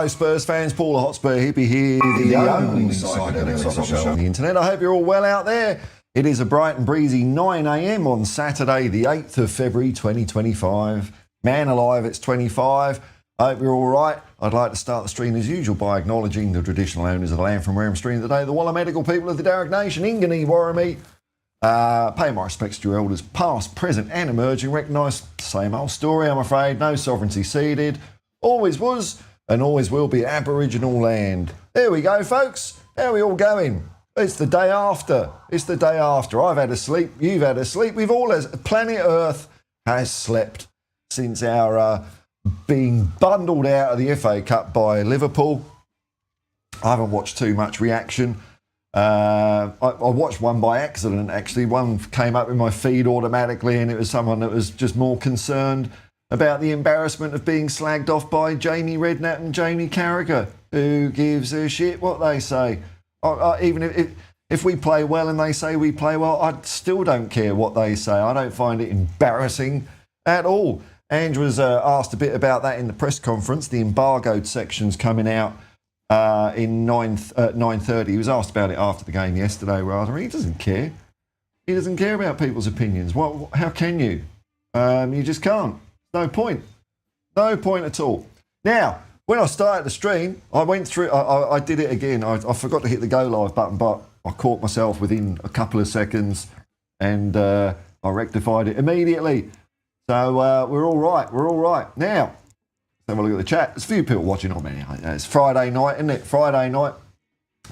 Hello Spurs fans, Paul the Hotspur Hippie here, the only psychedelic soccer show on the internet. I hope you're all well out there. It is a bright and breezy 9 a.m. on Saturday, the 8th of February 2025. Man alive, it's 25. I hope you're all right. I'd like to start the stream as usual by acknowledging the traditional owners of the land from where I'm streaming today, the Wallamedical people of the Darug Nation, Ingani, Warramie. Pay my respects to your elders, past, present and emerging. Recognise the same old story, I'm afraid. No sovereignty ceded. Always was and always will be Aboriginal land. There we go, folks. How are we all going? It's the day after. It's the day after. I've had a sleep. You've had a sleep. We've all, as planet Earth has slept since our being bundled out of the FA Cup by Liverpool. I haven't watched too much reaction. I watched one by accident, actually. One came up in my feed automatically, and it was someone that was just more concerned about the embarrassment of being slagged off by Jamie Redknapp and Jamie Carragher. Who gives a shit what they say? Even if we play well and they say we play well, I still don't care what they say. I don't find it embarrassing at all. Ange was asked a bit about that in the press conference. The embargoed section's coming out in 9:30. He was asked about it after the game yesterday, rather. He doesn't care. He doesn't care about people's opinions. How can you? You just can't. No point. No point at all. Now, when I started the stream, I went through, I did it again. I forgot to hit the go live button, but I caught myself within a couple of seconds and I rectified it immediately. So we're all right. We're all right. Now, let's have a look at the chat. There's a few people watching on me. It's Friday night, isn't it? Friday night.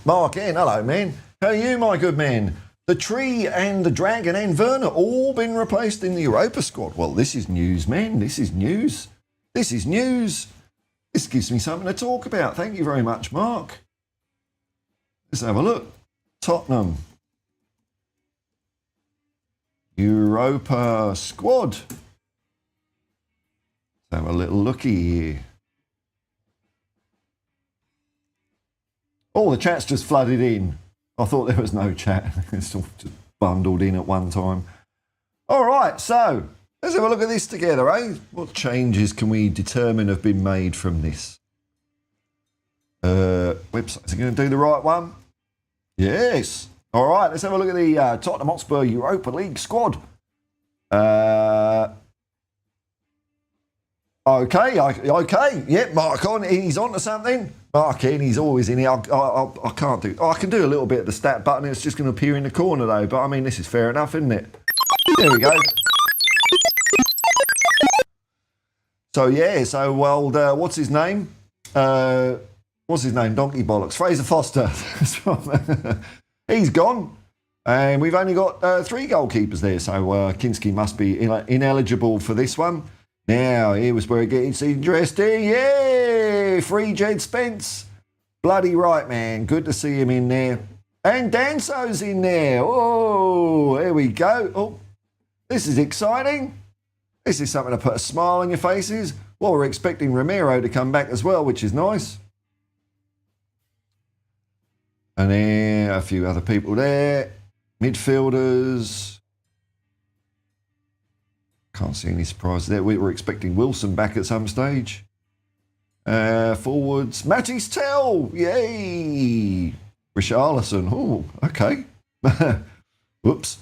Mark N, hello, man. How are you, my good man? The Tree and the Dragon and Werner all been replaced in the Europa squad. Well, this is news, man. This is news. This is news. This gives me something to talk about. Thank you very much, Mark. Let's have a look. Tottenham. Europa squad. Let's have a little looky here. Oh, the chat's just flooded in. I thought there was no chat. It's all just bundled in at one time. All right, so let's have a look at this together, eh? What changes can we determine have been made from this? Website, is it going to do the right one? Yes. All right, let's have a look at the Tottenham Hotspur Europa League squad. Okay. Yep, Mark on. He's on to something. Mark in, he's always in here. I can't do... I can do a little bit of the stat button. It's just going to appear in the corner, though. But, I mean, this is fair enough, isn't it? There we go. So, yeah. So, well, what's his name? What's his name? Donkey Bollocks. Fraser Foster. He's gone. And we've only got 3 goalkeepers there. So, Kinski must be ineligible for this one. Now, here was where it gets interesting. Yay! Free Jed Spence. Bloody right, man. Good to see him in there. And Danso's in there. Oh, there we go. Oh, this is exciting. This is something to put a smile on your faces. Well, we're expecting Romero to come back as well, which is nice. And then a few other people there. Midfielders. Can't see any surprises there. We were expecting Wilson back at some stage. Forwards. Mattis Tell. Yay. Richarlison. Oh, okay. Whoops.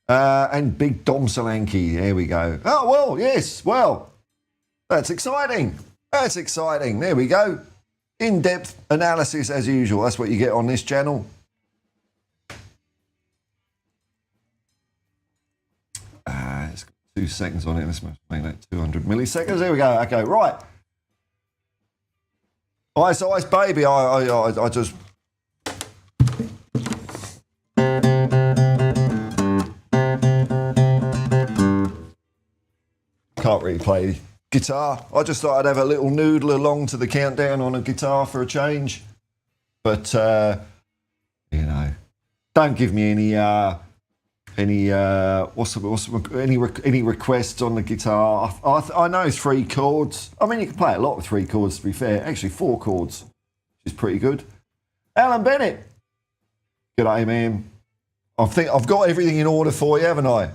And Big Dom Solanke. There we go. Oh, well, yes. Well, that's exciting. That's exciting. There we go. In-depth analysis as usual. That's what you get on this channel. It's got 2 seconds on it. Let's make that 200 milliseconds. There we go. Okay, right. Ice, baby. I just... Can't really play guitar. I just thought I'd have a little noodle along to the countdown on a guitar for a change. But, you know, don't give me any requests on the guitar. I know 3 chords. I mean, you can play a lot with 3 chords, to be fair. Actually, 4 chords, which is pretty good. Alan Bennett. G'day, man. I think I've got everything in order for you, haven't I?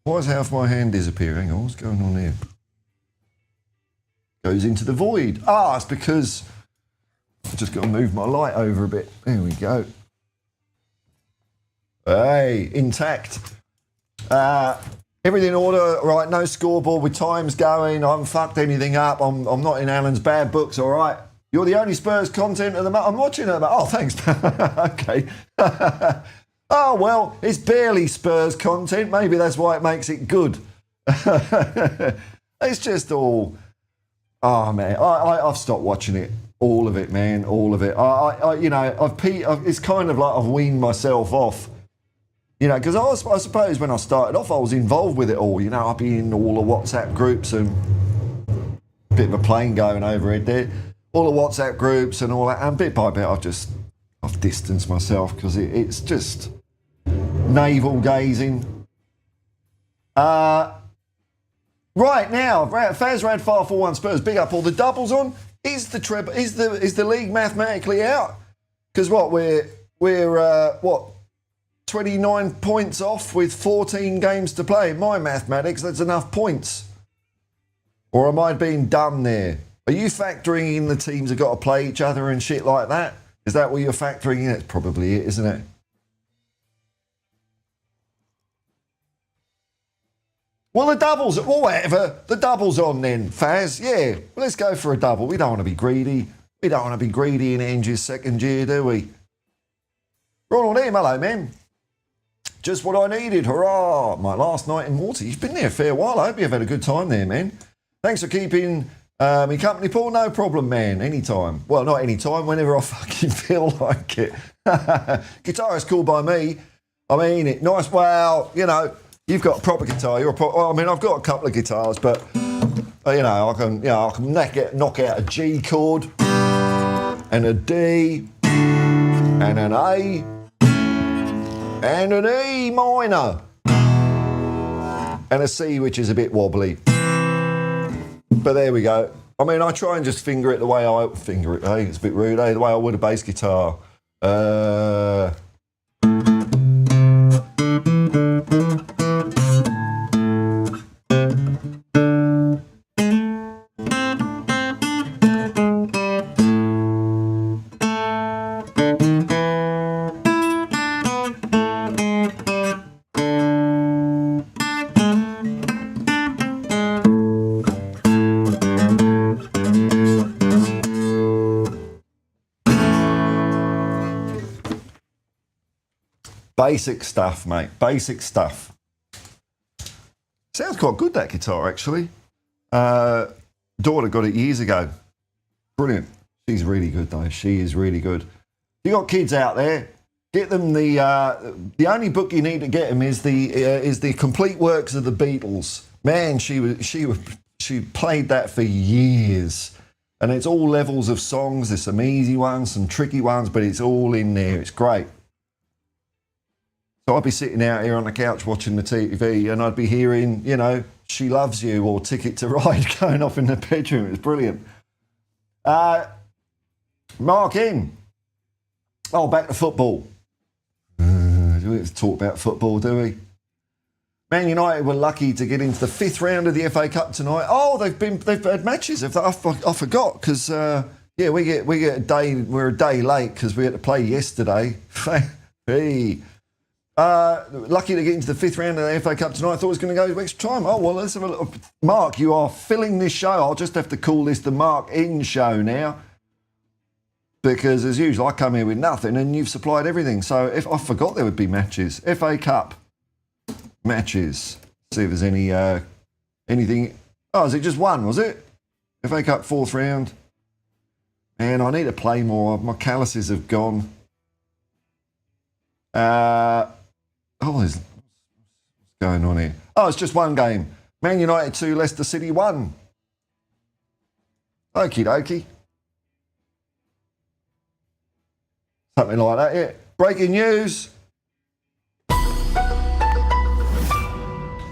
Why is half my hand disappearing? What's going on here? Goes into the void. It's because Just got to move my light over a bit. There we go. Hey, intact. Everything in order, right? No scoreboard with times going. I haven't fucked anything up. I'm not in Alan's bad books, all right? You're the only Spurs content at the moment. I'm watching it. Oh, thanks. Okay. Oh, well, it's barely Spurs content. Maybe that's why it makes it good. It's just all... Oh, man. I've stopped watching it. All of it, man. All of it. It's kind of like I've weaned myself off. You know, because I suppose when I started off, I was involved with it all. You know, I'd be in all the WhatsApp groups and a bit of a plane going overhead there. All the WhatsApp groups and all that. And bit by bit, I've distanced myself because it's just navel gazing. Right now, Faz Rad 541 Spurs, big up all the doubles on. Is the league mathematically out? Because we're 29 points off with 14 games to play. In my mathematics, that's enough points. Or am I being dumb there? Are you factoring in the teams have got to play each other and shit like that? Is that what you're factoring in? That's probably it, isn't it? Well, the doubles, whatever. The double's on then, Faz. Yeah, well, let's go for a double. We don't want to be greedy. We don't want to be greedy in Ange's second year, do we? Ronald M, hello, man. Just what I needed. Hurrah. My last night in water. You've been there a fair while. I hope you've had a good time there, man. Thanks for keeping me company, Paul. No problem, man. Anytime. Well, not anytime. Whenever I fucking feel like it. Guitar is cool by me. I mean it. Nice. Well, you know, you've got a proper guitar. I've got a couple of guitars, but I can knock out a G chord and a D and an A and an E minor and a C, which is a bit wobbly. But there we go. I mean, I try and just finger it the way I finger it. Hey, it's a bit rude, the way I would a bass guitar. Basic stuff, mate. Basic stuff. Sounds quite good, that guitar, actually. Daughter got it years ago. Brilliant. She's really good, though. She is really good. You got kids out there, get them the only book you need to get them is the complete works of the Beatles. Man, she played that for years. And it's all levels of songs. There's some easy ones, some tricky ones, but it's all in there. It's great. So I'd be sitting out here on the couch watching the TV and I'd be hearing, you know, She Loves You or Ticket to Ride going off in the bedroom. It's brilliant. Mark in. Oh, back to football. Do we have to talk about football, do we? Man United were lucky to get into the 5th round of the FA Cup tonight. Oh, they've had matches. I forgot because we get a day. We're a day late because we had to play yesterday. Hey. Lucky to get into the 5th round of the FA Cup tonight. I thought it was going to go to extra time. Oh, well, let's have a look. Mark, you are filling this show. I'll just have to call this the Mark In Show now. Because, as usual, I come here with nothing and you've supplied everything. So if I forgot there would be matches. FA Cup matches. See if there's anything. Oh, is it just one, was it? FA Cup 4th round. Man, I need to play more. My calluses have gone. What's going on here? Oh, it's just one game. Man United 2, Leicester City 1. Okie dokie. Something like that, yeah. Breaking news.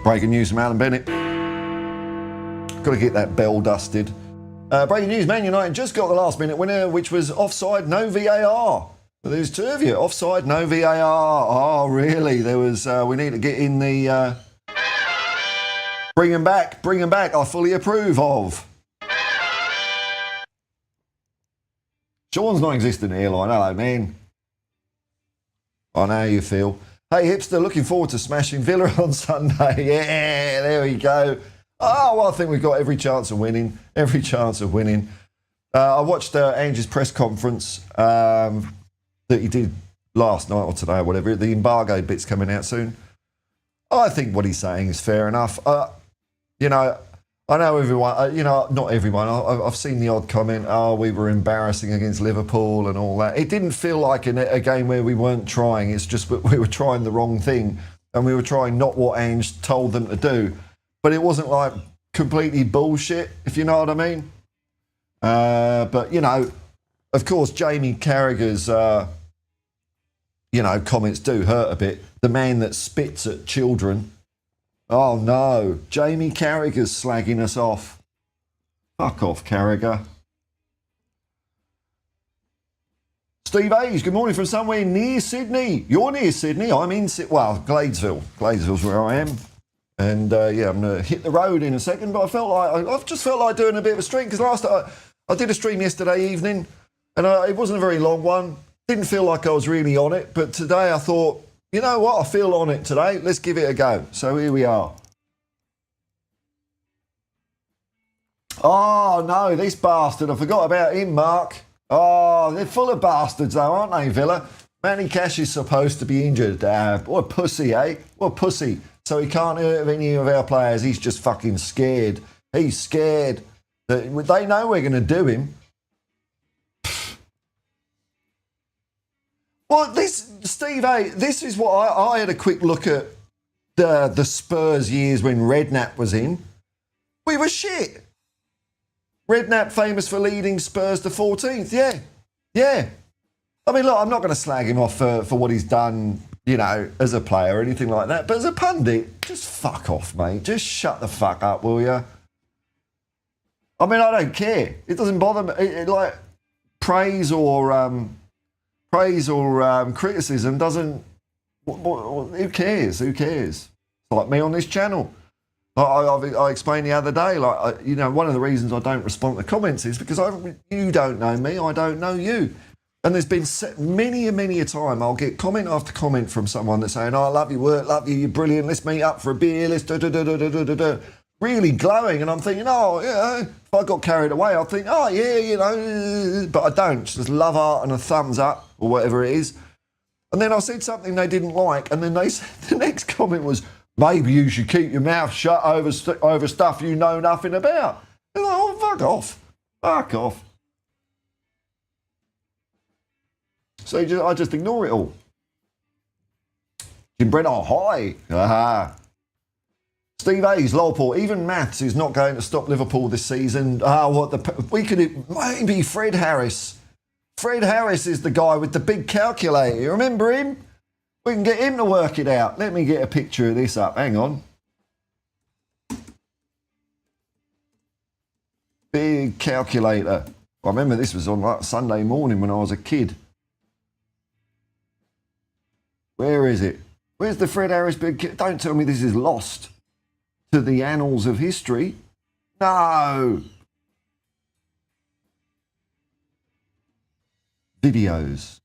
Breaking news from Alan Bennett. Got to get that bell dusted. Breaking news, Man United just got the last minute winner, which was offside, no VAR. There's 2 of you. Offside, no VAR. Oh, really? There was... we need to get in the... Bring him back. Bring him back. I fully approve of. Sean's non-existent airline. Hello, man. I know how you feel. Hey, hipster, looking forward to smashing Villa on Sunday. Yeah, there we go. Oh, well, I think we've got every chance of winning. Every chance of winning. I watched Ange's press conference that he did last night or today or whatever. The embargo bit's coming out soon. I think what he's saying is fair enough. You know, I know everyone, not everyone. I've seen the odd comment, oh, we were embarrassing against Liverpool and all that. It didn't feel like a game where we weren't trying. It's just that we were trying the wrong thing and we were trying not what Ange told them to do. But it wasn't like completely bullshit, if you know what I mean. But, you know, of course, Jamie Carragher's, comments do hurt a bit. The man that spits at children. Oh, no. Jamie Carragher's slagging us off. Fuck off, Carragher. Steve Hayes, good morning from somewhere near Sydney. You're near Sydney. I'm in Gladesville. Gladesville's where I am. And, I'm going to hit the road in a second. But I've just felt like doing a bit of a stream. Because last I did a stream yesterday evening. And it wasn't a very long one. Didn't feel like I was really on it. But today I thought, you know what? I feel on it today. Let's give it a go. So here we are. Oh, no, this bastard. I forgot about him, Mark. Oh, they're full of bastards, though, aren't they, Villa? Manny Cash is supposed to be injured. What a pussy, eh? What a pussy. So he can't hurt any of our players. He's just fucking scared. He's scared. They know we're going to do him. Well, Steve A, this is what I had a quick look at the Spurs years when Redknapp was in. We were shit. Redknapp famous for leading Spurs to 14th. Yeah. I mean, look, I'm not going to slag him off for what he's done, as a player or anything like that. But as a pundit, just fuck off, mate. Just shut the fuck up, will you? I mean, I don't care. It doesn't bother me. Praise or criticism doesn't. Who cares? Who cares? It's like me on this channel. I explained the other day, one of the reasons I don't respond to comments is because you don't know me, I don't know you. And there's been many a time I'll get comment after comment from someone that's saying, oh, I love your work, love you, you're brilliant, let's meet up for a beer, let's do. Really glowing, and I'm thinking, if I got carried away, I'd think, but I don't. Just love art and a thumbs up, or whatever it is. And then I said something they didn't like, and then they said, the next comment was, maybe you should keep your mouth shut over stuff you know nothing about. And I'm like, oh, fuck off. Fuck off. So I just ignore it all. Jim Brent, hi. Aha. Steve Hayes, Lowport, even maths is not going to stop Liverpool this season. Maybe Fred Harris. Fred Harris is the guy with the big calculator. You remember him? We can get him to work it out. Let me get a picture of this up. Hang on. Big calculator. I remember this was on Sunday morning when I was a kid. Where is it? Where's the Fred Harris big... Don't tell me this is lost to the annals of history. No. Videos.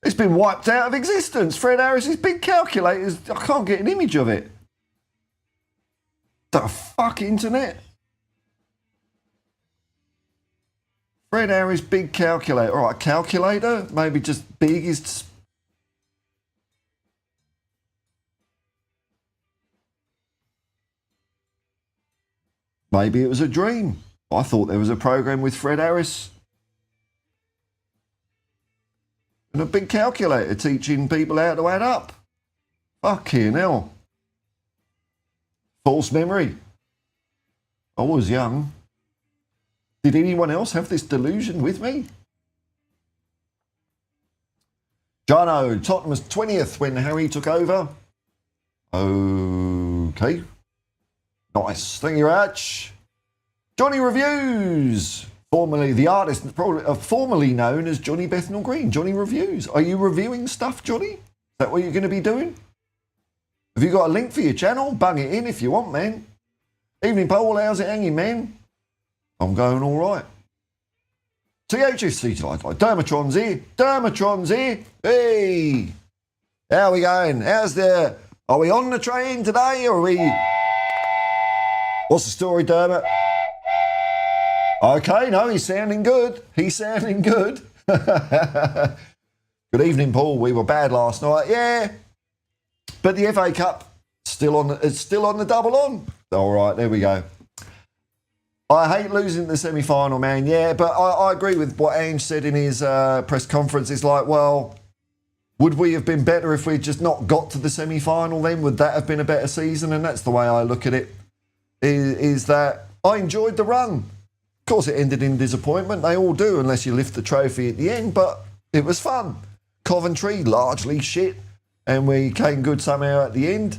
It's been wiped out of existence. Fred Harris's big calculators. I can't get an image of it. The fuck, internet? Fred Harris big calculator. All right, calculator. Maybe just big is... Maybe it was a dream. I thought there was a program with Fred Harris and a big calculator teaching people how to add up. Fucking hell. False memory. I was young. Did anyone else have this delusion with me? Jono, Tottenham was 20th when Harry took over. Okay. Nice. Thank you, Rach. Johnny Reviews. Formerly the artist, formerly known as Johnny Bethnal Green. Johnny Reviews. Are you reviewing stuff, Johnny? Is that what you're going to be doing? Have you got a link for your channel? Bung it in if you want, man. Evening, Paul. How's it hanging, man? I'm going all right. THFC like Dermatron's here. Dermatron's here. Hey. How are we going? Are we on the train today or are we... What's the story, Dermot? Okay, no, he's sounding good. He's sounding good. Good evening, Paul. We were bad last night. Yeah. But the FA Cup, it's still on the double on. All right, there we go. I hate losing the semi-final, man. Yeah, but I agree with what Ange said in his press conference. It's like, well, would we have been better if we'd just not got to the semi-final then? Would that have been a better season? And that's the way I look at it, is that I enjoyed the run. Of course, it ended in disappointment. They all do, unless you lift the trophy at the end, but it was fun. Coventry, largely shit, and we came good somehow at the end.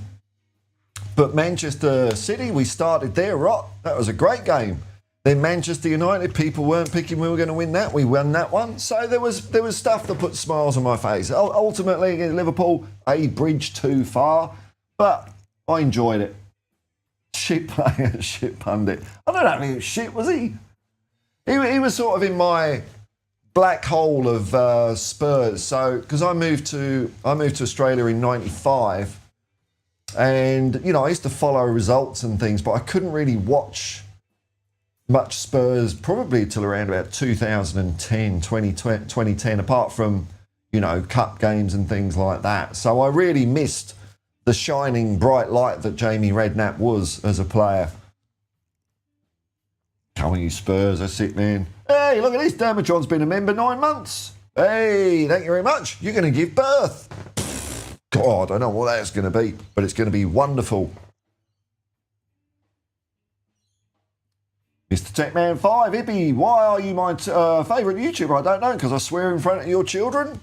But Manchester City, we started there, right? That was a great game. Then Manchester United, people weren't picking we were going to win that. We won that one. So there was stuff that put smiles on my face. Ultimately, against Liverpool, a bridge too far. But I enjoyed it. Shit player, shit pundit. I don't know if he was shit, was he? He was sort of in my black hole of Spurs. So, because I moved to Australia in '95. And, you know, I used to follow results and things, but I couldn't really watch much Spurs probably till around about 2010, 2010, apart from, you know, cup games and things like that. So I really missed the shining bright light that Jamie Redknapp was as a player. Come on, you Spurs, that's it, man. Hey, look at this, Dermatron's been a member 9 months. Hey, thank you very much. You're going to give birth. God, I don't know what that's going to be, but it's going to be wonderful. Mr. Techman 5, Hippie, why are you my favourite YouTuber? I don't know, because I swear in front of your children.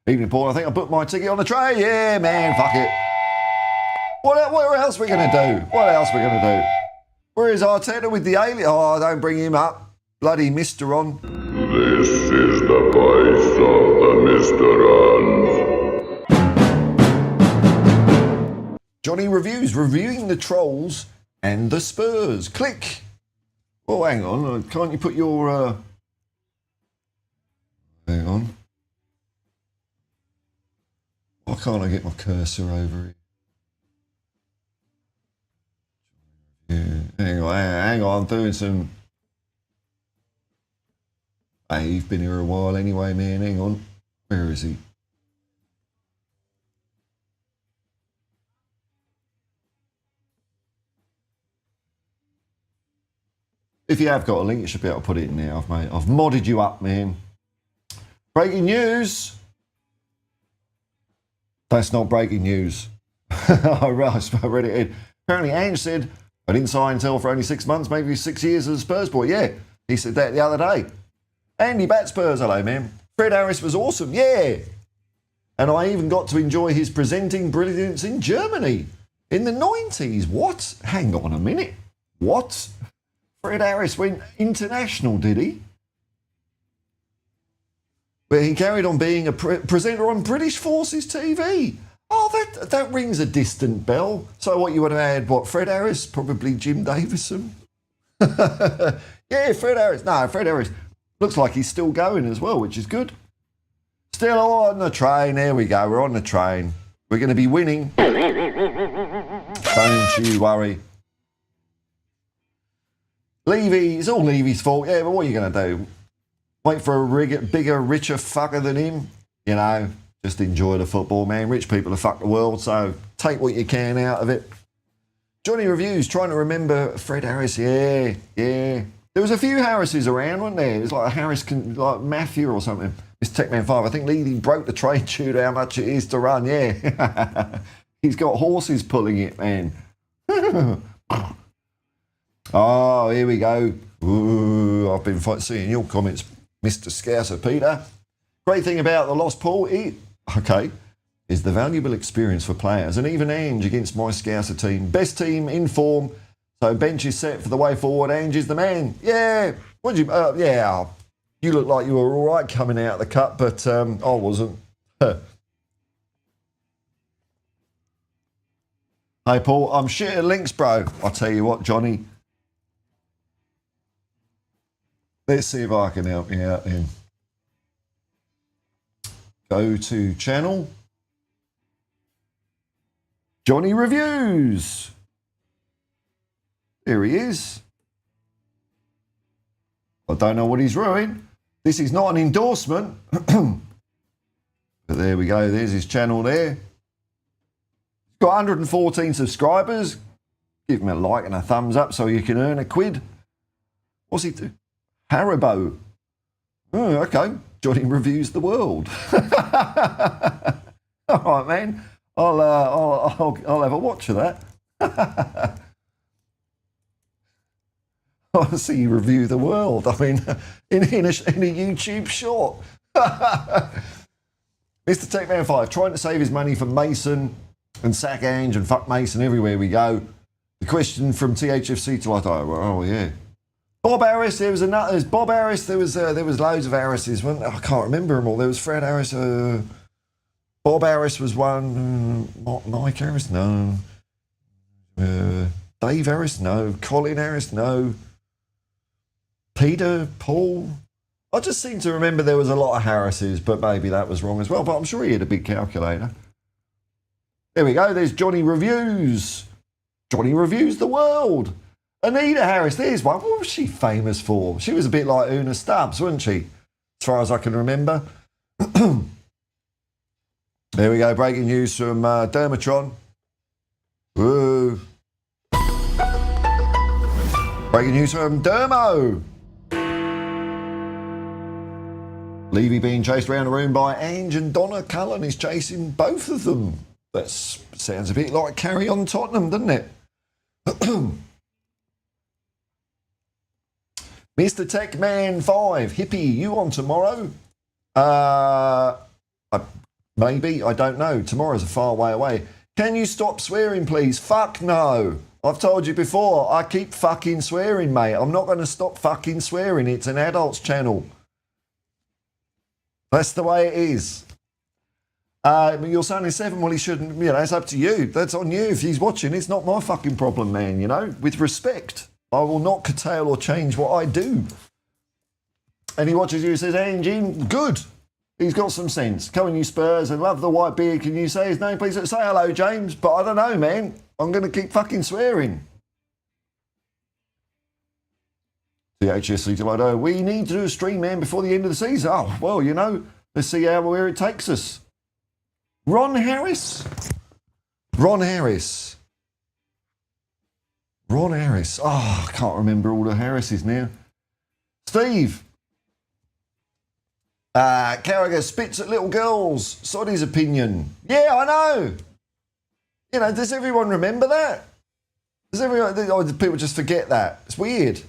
Evening, Paul, I think I put my ticket on the tray. Yeah, man, fuck it. What else are we going to do? What else are we going to do? Where is Arteta with the alien? Oh, don't bring him up. Bloody Mr. On. This is the voice of the Mr. On. Johnny Reviews, reviewing the Trolls and the Spurs. Click. Oh, hang on. Can't you put your... Hang on. Why can't I get my cursor over here? Yeah, hang on. I'm doing some... Hey, you've been here a while anyway, man. Hang on. Where is he? If you have got a link, you should be able to put it in there, mate. I've modded you up, man. Breaking news. That's not breaking news. I read it in. Apparently, Ange said, I didn't sign until for only 6 months, maybe 6 years as a Spurs boy. Yeah, he said that the other day. Andy Bat Spurs, hello, man. Fred Harris was awesome, yeah. And I even got to enjoy his presenting brilliance in Germany in the 90s. What? Hang on a minute. What? Fred Harris went international, did he? Where he carried on being a presenter on British Forces TV. Oh, that rings a distant bell. So what, you would have had, what, Fred Harris? Probably Jim Davison? Yeah, Fred Harris. No, Fred Harris looks like he's still going as well, which is good. Still on the train. There we go. We're on the train. We're going to be winning. Don't you worry. Levy, it's all Levy's fault. Yeah, but what are you going to do? Wait for a bigger, richer fucker than him? You know, just enjoy the football, man. Rich people have fucked the world, so take what you can out of it. Johnny Reviews, trying to remember Fred Harris. Yeah. There was a few Harrises around, wasn't there? It was like a Harris, like Mafia or something. It's Techman 5. I think Levy broke the trade tune how much it is to run, yeah. He's got horses pulling it, man. Oh, here we go. Ooh, I've been seeing your comments, Mr. Scouser Peter. Great thing about the lost Paul, is the valuable experience for players. And even Ange against my Scouser team. Best team in form. So bench is set for the way forward. Ange is the man. Yeah. What did you? Yeah. You look like you were all right coming out of the cup, but I wasn't. Hey, Paul, I'm shit at links, bro. I'll tell you what, Johnny. Let's see if I can help you out then. Go to channel. Johnny Reviews. Here he is. I don't know what he's ruined. This is not an endorsement. But there we go. There's his channel there. He's got 114 subscribers. Give him a like and a thumbs up so you can earn a quid. What's he do? Haribo. Oh, okay. Johnny Reviews the World. All right, man. I'll have a watch of that. I want to see you review the world. I mean, in a YouTube short. Mr. Techman 5, trying to save his money for Mason and sack Ange and fuck Mason everywhere we go. The question from THFC to like, oh yeah. Bob Harris, there's Bob Harris, there was loads of Harrises. I can't remember them all. There was Fred Harris, Bob Harris was one, Mike Harris, no. Dave Harris, no. Colin Harris, no. Peter, Paul. I just seem to remember there was a lot of Harrises, but maybe that was wrong as well. But I'm sure he had a big calculator. There we go. There's Johnny Reviews. Johnny Reviews the World. Anita Harris, there's one. What was she famous for? She was a bit like Una Stubbs, wasn't she? As far as I can remember. There we go. Breaking news from Dermatron. Woo. Breaking news from Dermo. Levy being chased around the room by Ange and Donna. Cullen is chasing both of them. That sounds a bit like Carry On Tottenham, doesn't it? Mr. Techman 5, Hippie, you on tomorrow? Maybe, I don't know. Tomorrow's a far way away. Can you stop swearing, please? Fuck no. I've told you before, I keep fucking swearing, mate. I'm not going to stop fucking swearing. It's an adult's channel. That's the way it is. Your son is 7. Well, he shouldn't. You know, it's up to you. That's on you. If he's watching, it's not my fucking problem, man. You know, with respect, I will not curtail or change what I do. And he watches you and says, Angie, good. He's got some sense. Come on, you Spurs. I love the white beard. Can you say his name, please? Say hello, James. But I don't know, man. I'm going to keep fucking swearing. The HSC Tomato, we need to do a stream, man, before the end of the season. Oh, well, you know, let's see where it takes us. Ron Harris. Ron Harris. Ron Harris. Oh, I can't remember all the Harrises now. Steve. Carragher spits at little girls. Soddy's opinion. Yeah, I know. You know, does everyone remember that? Does everyone, or do people just forget that? It's weird.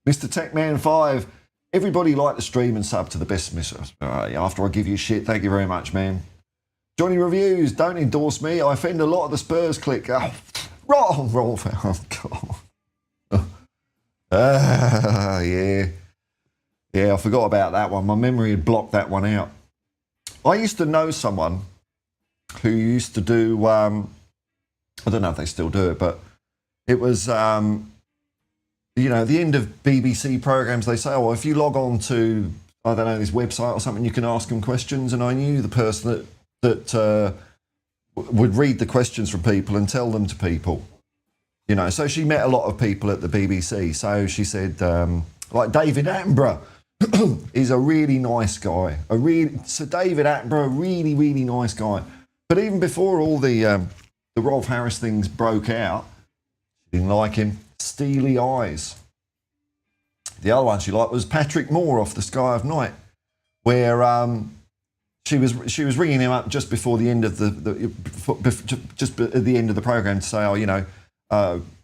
Mr. Techman 5, everybody like the stream and sub to the best after I give you shit. Thank you very much, man. Johnny Reviews, don't endorse me. I offend a lot of the Spurs clique. Oh, wrong. Oh, God. Yeah. Yeah, I forgot about that one. My memory had blocked that one out. I used to know someone who used to do, I don't know if they still do it, but it was... you know, at the end of BBC programmes, they say, oh, well, if you log on to, I don't know, this website or something, you can ask them questions. And I knew the person that would read the questions from people and tell them to people. You know, so she met a lot of people at the BBC. So she said, like David Attenborough is a really nice guy. So David Attenborough, really, really nice guy. But even before all the Rolf Harris things broke out, she didn't like him. Steely eyes. The other one she liked was Patrick Moore off The Sky of Night, where she was ringing him up just before the end of just at the end of the program to say, oh,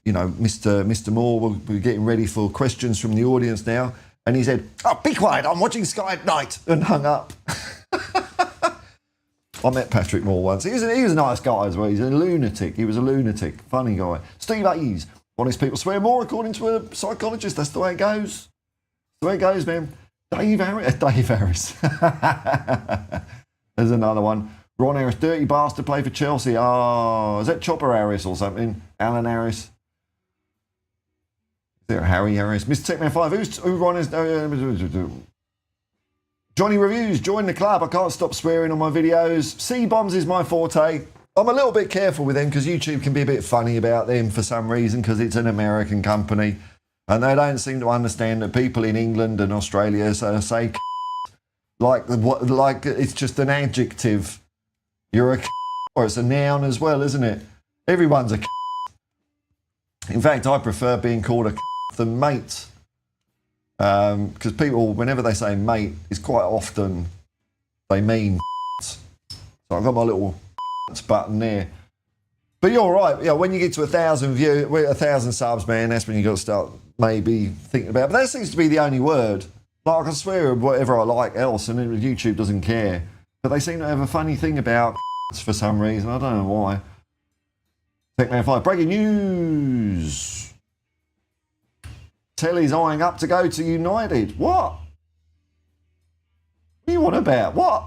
Mr. Moore, we're getting ready for questions from the audience now, and he said, oh, be quiet, I'm watching Sky at Night, and hung up. I met Patrick Moore once. He was a nice guy as well. He's a lunatic. He was a lunatic, funny guy. Steve Hayes. Honest people swear more, according to a psychologist. That's the way it goes. That's the way it goes, man. Dave Harris. Dave Harris. There's another one. Ron Harris, dirty bastard, play for Chelsea. Oh, is that Chopper Harris or something? Alan Harris. Is there a Harry Harris? Mr. Techman 5. Who Ron is? Johnny Reviews, join the club. I can't stop swearing on my videos. C-bombs is my forte. I'm a little bit careful with them because YouTube can be a bit funny about them for some reason because it's an American company and they don't seem to understand that people in England and Australia say like it's just an adjective. You're a or it's a noun as well, isn't it? Everyone's a In fact, I prefer being called a than mate. Because people, whenever they say mate, it's quite often they mean so I've got my little button there. But you're right, yeah, when you get to 1,000 views, 1,000 subs, man, that's when you got to start maybe thinking about it. But that seems to be the only word. Like, I can swear whatever I like else, and YouTube doesn't care. But they seem to have a funny thing about for some reason. I don't know why. Techman 5, breaking news. Telly's eyeing up to go to United. What? What do you want about? What?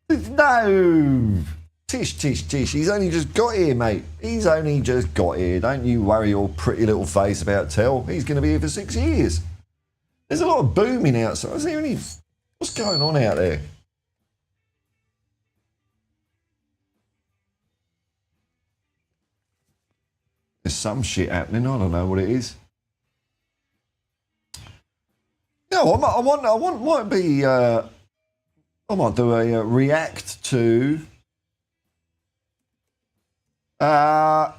No. Tish. He's only just got here, mate. He's only just got here. Don't you worry your pretty little face about Tell. He's going to be here for 6 years. There's a lot of booming outside. Is there any... What's going on out there? There's some shit happening. I don't know what it is. No, I might do a react to the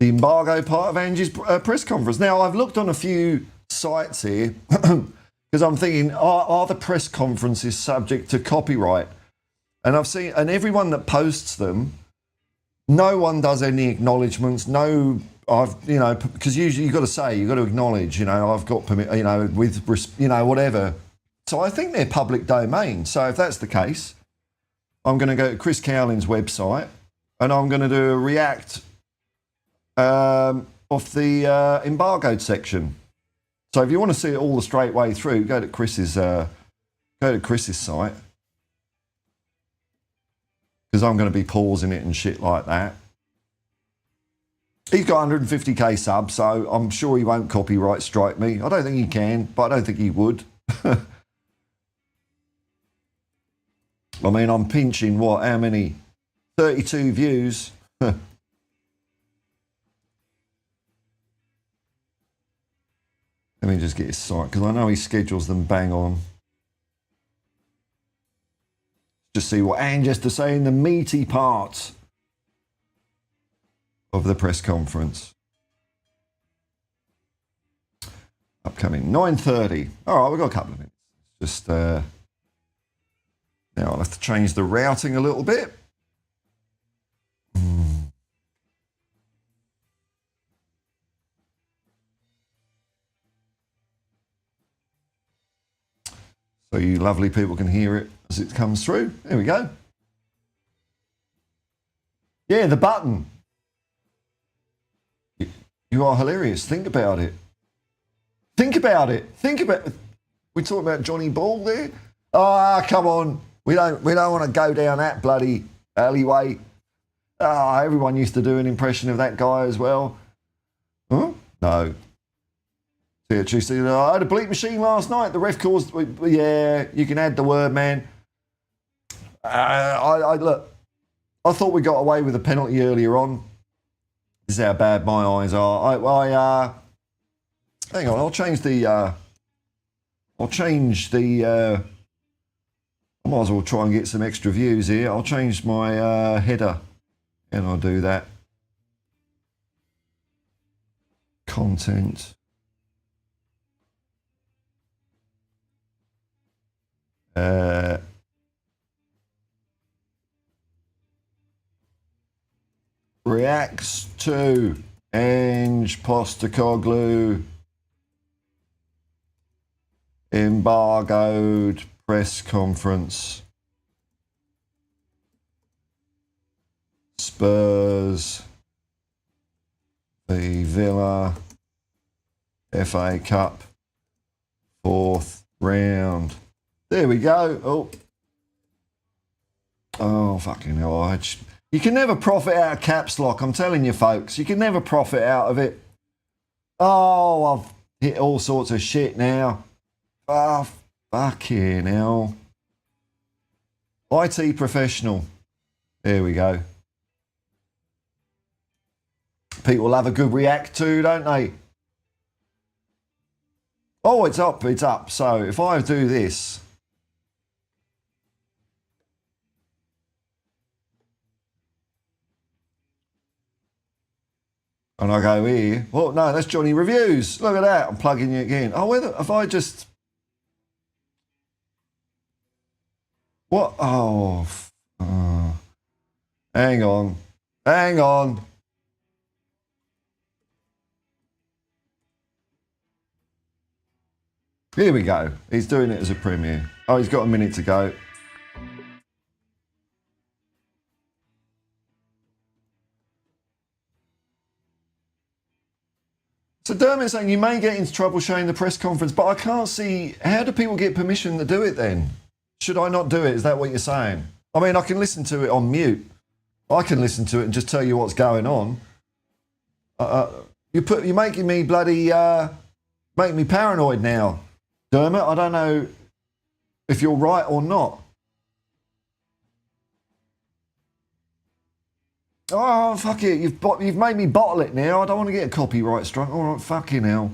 embargo part of Ange's press conference. Now, I've looked on a few sites here because I'm thinking, are the press conferences subject to copyright? And I've seen, and everyone that posts them, no one does any acknowledgements. No, because usually you've got to acknowledge, I've got permit, whatever. So I think they're public domain. So if that's the case, I'm going to go to Chris Cowling's website and I'm going to do a react of the embargoed section. So if you want to see it all the straight way through, go to Chris's site. Because I'm going to be pausing it and shit like that. He's got 150k subs, so I'm sure he won't copyright strike me. I don't think he can, but I don't think he would. I mean, I'm pinching, what, how many? 32 views. Let me just get his site, because I know he schedules them bang on. Just see what Ange has to say in the meaty part of the press conference. Upcoming 9:30. All right, we've got a couple of minutes. Just now I'll have to change the routing a little bit. So you lovely people can hear it as it comes through. There we go. Yeah, the button. You are hilarious. Think about it. Think about it. We talking about Johnny Ball there? Ah, come on. We don't want to go down that bloody alleyway. Ah, everyone used to do an impression of that guy as well. Huh? No. See, I had a bleep machine last night. The ref caused. Yeah, you can add the word, man. Look. I thought we got away with a penalty earlier on. This is how bad my eyes are. Hang on. I'll change the. I might as well try and get some extra views here. I'll change my header, and I'll do that. Content. Reacts to Ange Postecoglou embargoed press conference. Spurs v Villa FA Cup, 4th round. There we go. Oh, fucking hell. You can never profit out of caps lock, I'm telling you, folks. You can never profit out of it. Oh, I've hit all sorts of shit now. Oh, fucking hell. IT professional. There we go. People have a good react to, don't they? Oh, it's up, it's up. So if I do this, and I go here, oh no, that's Johnny Reviews. Look at that, I'm plugging you again. Oh, if I just, what? Oh, hang on. Here we go. He's doing it as a premiere. Oh, he's got a minute to go. So Dermot's saying you may get into trouble showing the press conference, but I can't see, how do people get permission to do it then? Should I not do it? Is that what you're saying? I mean, I can listen to it on mute. I can listen to it and just tell you what's going on. You're making me bloody, make me paranoid now. Dermot, I don't know if you're right or not. Oh, fuck it. You've made me bottle it now. I don't want to get a copyright strike. All right, fucking hell.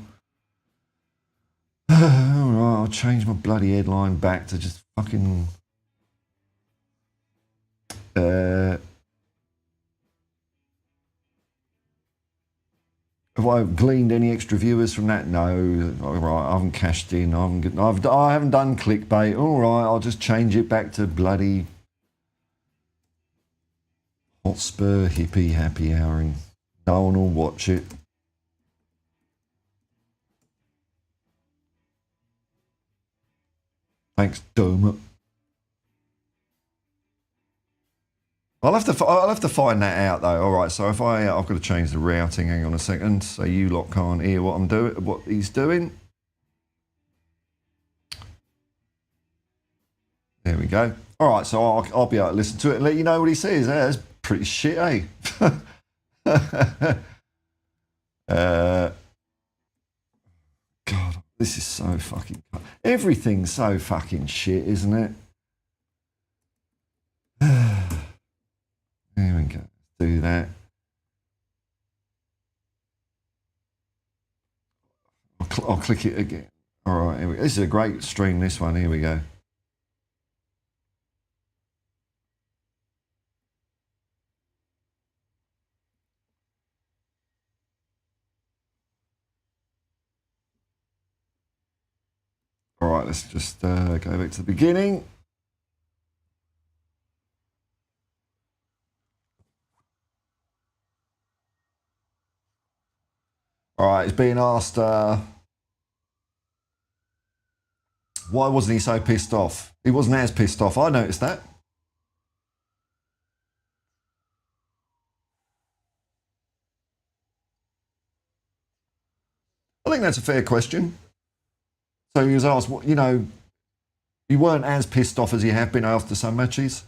All right, I'll change my bloody headline back to just fucking... Have I gleaned any extra viewers from that? No. All right, I haven't cashed in. I haven't done clickbait. All right, I'll just change it back to bloody Hotspur Hippie happy houring. No one will watch it. Thanks, Dermot. I'll have to find that out though. All right, so if I've got to change the routing. Hang on a second, so you lot can't hear what I'm doing, what he's doing. There we go. All right, so I'll be able to listen to it and let you know what he says. That's pretty shit, eh? God, this is so fucking... Everything's so fucking shit, isn't it? There we go. Do that. I'll click it again. All right, here we go. This is a great stream, this one. Here we go. All right, let's just go back to the beginning. All right, he's being asked, why wasn't he so pissed off? He wasn't as pissed off. I noticed that. I think that's a fair question. So he was asked, you know, you weren't as pissed off as you have been after some matches.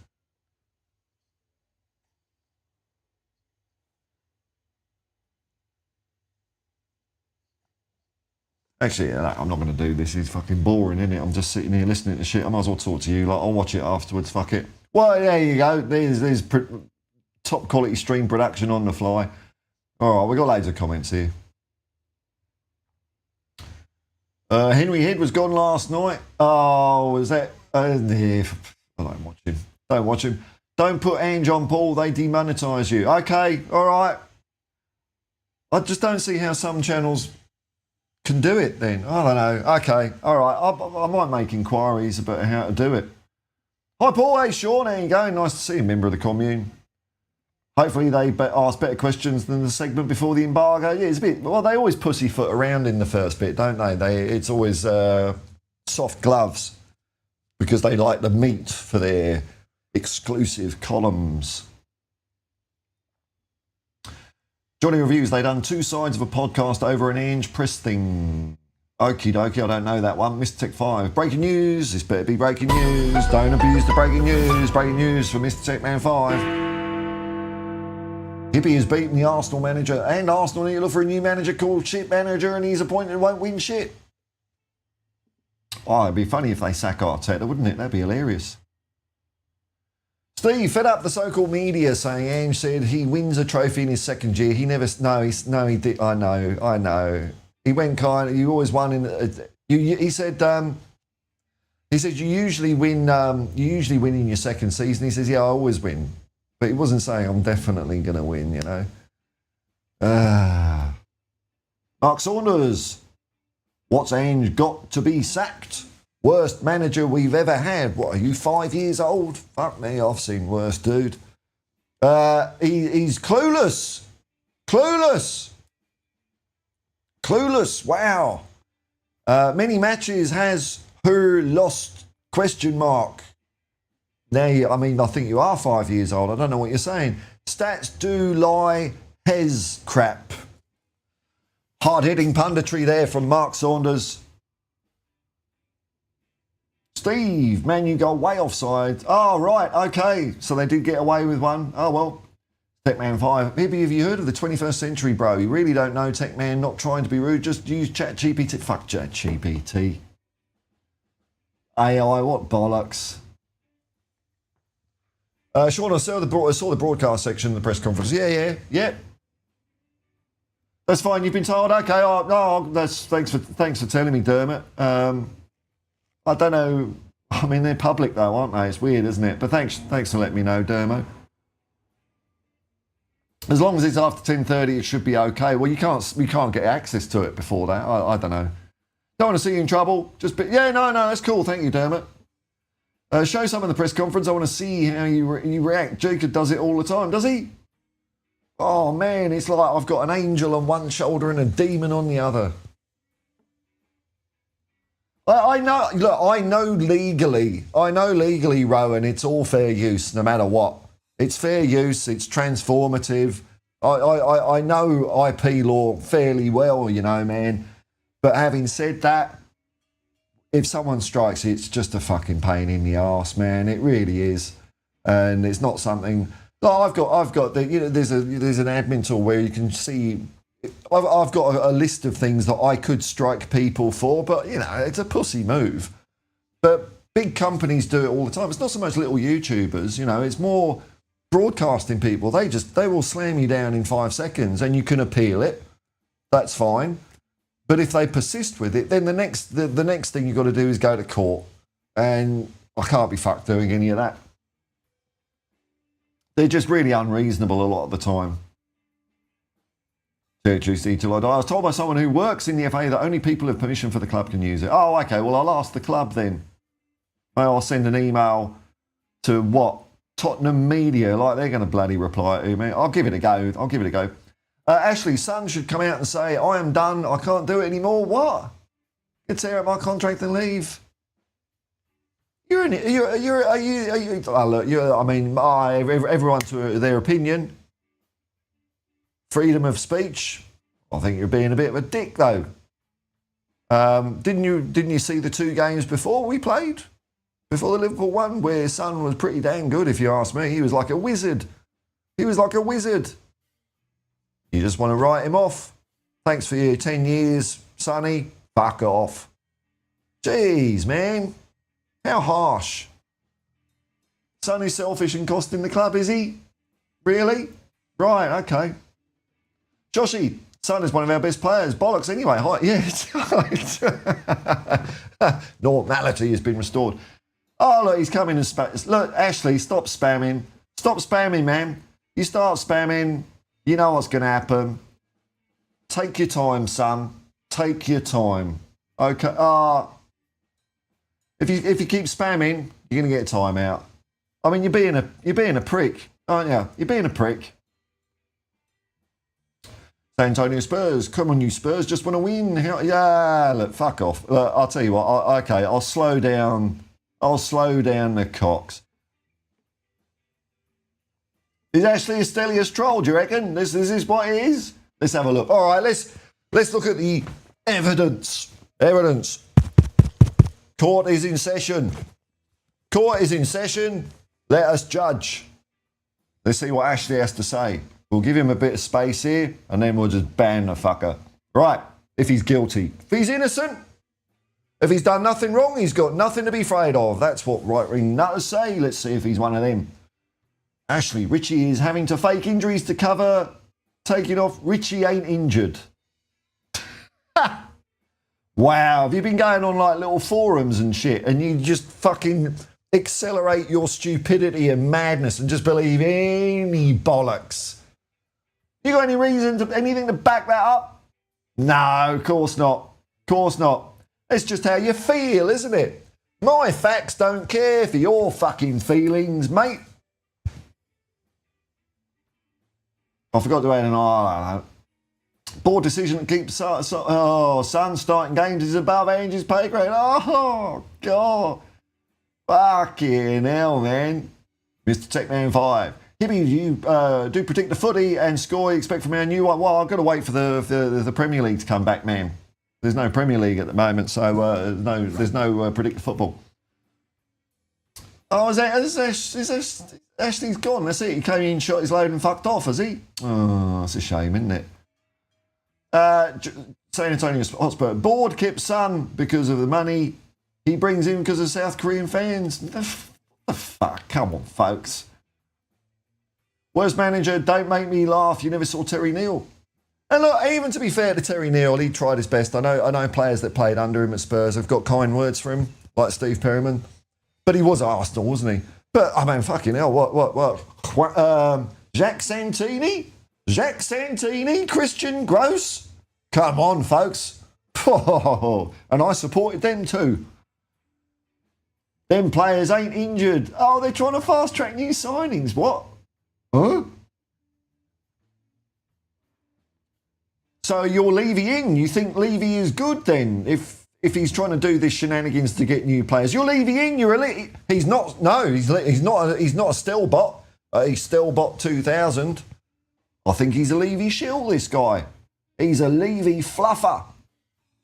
Actually, I'm not going to do this. It's fucking boring, isn't it? I'm just sitting here listening to shit. I might as well talk to you. Like, I'll watch it afterwards. Fuck it. Well, there you go. There's top quality stream production on the fly. All right, we got loads of comments here. Henry Head was gone last night. Oh, was that? I don't watch him. Don't watch him. Don't put Ange on Paul. They demonetise you. Okay, all right. I just don't see how some channels can do it then. I don't know. Okay, all right. I might make inquiries about how to do it. Hi, Paul. Hey, Sean. How you going? Nice to see you, member of the commune. Hopefully they ask better questions than the segment before the embargo. Yeah, it's a bit... Well, they always pussyfoot around in the first bit, don't they? It's always soft gloves because they like the meat for their exclusive columns. Johnny Reviews, they done 2 sides of a podcast over an Ange Press thing. Okie dokie, I don't know that one. Mr. Tech 5. Breaking news. This better be breaking news. Don't abuse the breaking news. Breaking news for Mr. Tech Man 5. Hippie has beaten the Arsenal manager, and Arsenal need to look for a new manager called Shit Manager, and he's appointed and won't win shit. Oh, it'd be funny if they sack Arteta, wouldn't it? That'd be hilarious. Steve, fed up the so-called media saying Ange said he wins a trophy in his second year. He never, he did. I know. He went you always won in, he said you usually win in your second season. He says, yeah, I always win. But he wasn't saying I'm definitely going to win, you know. Mark Saunders, what's Ange got to be sacked? Worst manager we've ever had. What, are you 5 years old? Fuck me, I've seen worse, dude. He's clueless. Clueless, wow. Many matches has her lost, question mark. Now, I mean, I think you are 5 years old. I don't know what you're saying. Stats do lie, hes crap. Hard-hitting punditry there from Mark Saunders. Steve, man, you go way offside. Oh, right, okay. So they did get away with one. Oh, well. Techman 5. Maybe have you heard of the 21st century, bro? You really don't know, Techman, not trying to be rude. Just use ChatGPT. Fuck ChatGPT. AI, what bollocks. Sean, I saw the broadcast section of the press conference. Yeah. That's fine. You've been told. Okay. Thanks for telling me, Dermot. I don't know. I mean, they're public though, aren't they? It's weird, isn't it? But thanks for letting me know, Dermo. As long as it's after 10:30, it should be okay. Well, we can't get access to it before that. I don't know. Don't want to see you in trouble. No, that's cool. Thank you, Dermot. Show some of the press conference. I want to see how you react. Jacob does it all the time, does he? Oh, man, it's like I've got an angel on one shoulder and a demon on the other. I know legally, Rowan, it's all fair use no matter what. It's fair use, it's transformative. I know IP law fairly well, you know, man. But having said that, if someone strikes it, it's just a fucking pain in the arse, man. It really is, and it's not something. Oh, I've got the, you know, there's an admin tool where you can see. I've got a list of things that I could strike people for, but you know, it's a pussy move. But big companies do it all the time. It's not so much little YouTubers, you know. It's more broadcasting people. They will slam you down in 5 seconds, and you can appeal it. That's fine. But if they persist with it, then the next thing you've got to do is go to court. And I can't be fucked doing any of that. They're just really unreasonable a lot of the time. I was told by someone who works in the FA that only people with permission for the club can use it. Oh, okay, well, I'll ask the club then. I'll send an email to what? Tottenham Media. Like, they're going to bloody reply to me. I'll give it a go. Ashley's son should come out and say, I am done, I can't do it anymore. What? Get tear up my contract and leave. Everyone to their opinion. Freedom of speech. I think you're being a bit of a dick, though. Didn't you see the 2 games before we played? Before the Liverpool one, where Son was pretty damn good, if you ask me. He was like a wizard. You just want to write him off. Thanks for your 10 years, Sonny. Fuck off. Jeez, man. How harsh. Sonny's selfish and costing the club, is he? Really? Right, okay. Joshy, Son is one of our best players. Bollocks anyway. Yeah. Normality has been restored. Oh, look, he's coming and spam. Look, Ashley, stop spamming. Stop spamming, man. You start spamming, you know what's going to happen. Take your time, son. Take your time. Okay. If you keep spamming, you're going to get a timeout. I mean, you're being a prick, aren't you? You're being a prick. San Antonio Spurs, come on, you Spurs, just want to win. Yeah, look, fuck off. Look, I'll tell you what. I'll slow down the cocks. Is Ashley a Stelios troll, do you reckon? This is what it is? Let's have a look. All right, let's look at the evidence. Evidence. Court is in session. Court is in session. Let us judge. Let's see what Ashley has to say. We'll give him a bit of space here, and then we'll just ban the fucker. Right, if he's guilty. If he's innocent, if he's done nothing wrong, he's got nothing to be afraid of. That's what right-wing nutters say. Let's see if he's one of them. Ashley, Richie is having to fake injuries to cover taking off. Richie ain't injured. Wow, have you been going on like little forums and shit and you just fucking accelerate your stupidity and madness and just believe any bollocks? You got anything to back that up? No, of course not. Of course not. It's just how you feel, isn't it? My facts don't care for your fucking feelings, mate. I forgot to add an board decision to keep Sun starting games is above Ange's pay grade. Oh, God. Fucking hell, man. Mr. Techman 5. Hippie, you do predict the footy and score you expect from our new one. Well, I've got to wait for the Premier League to come back, man. There's no Premier League at the moment, so there's no predict football. Oh, is Ashley's gone? That's it. He came in, shot his load and fucked off, has he? Oh, that's a shame, isn't it? San Antonio Hotspur. Board kept Sun because of the money. He brings in because of South Korean fans. The fuck? Come on, folks. Worst manager, don't make me laugh. You never saw Terry Neal. And look, even to be fair to Terry Neal, he tried his best. I know players that played under him at Spurs have got kind words for him, like Steve Perryman. But he was Arsenal, wasn't he? But, I mean, fucking hell, what? Jacques Santini? Christian Gross? Come on, folks. And I supported them too. Them players ain't injured. Oh, they're trying to fast-track new signings. What? Huh? So you're Levy in. You think Levy is good then? If he's trying to do this shenanigans to get new players, you're Levy in. You're elite. He's not. No, he's not. He's not a Stelbot. He's Stelbot 2000. I think he's a Levy shill. This guy. He's a Levy fluffer.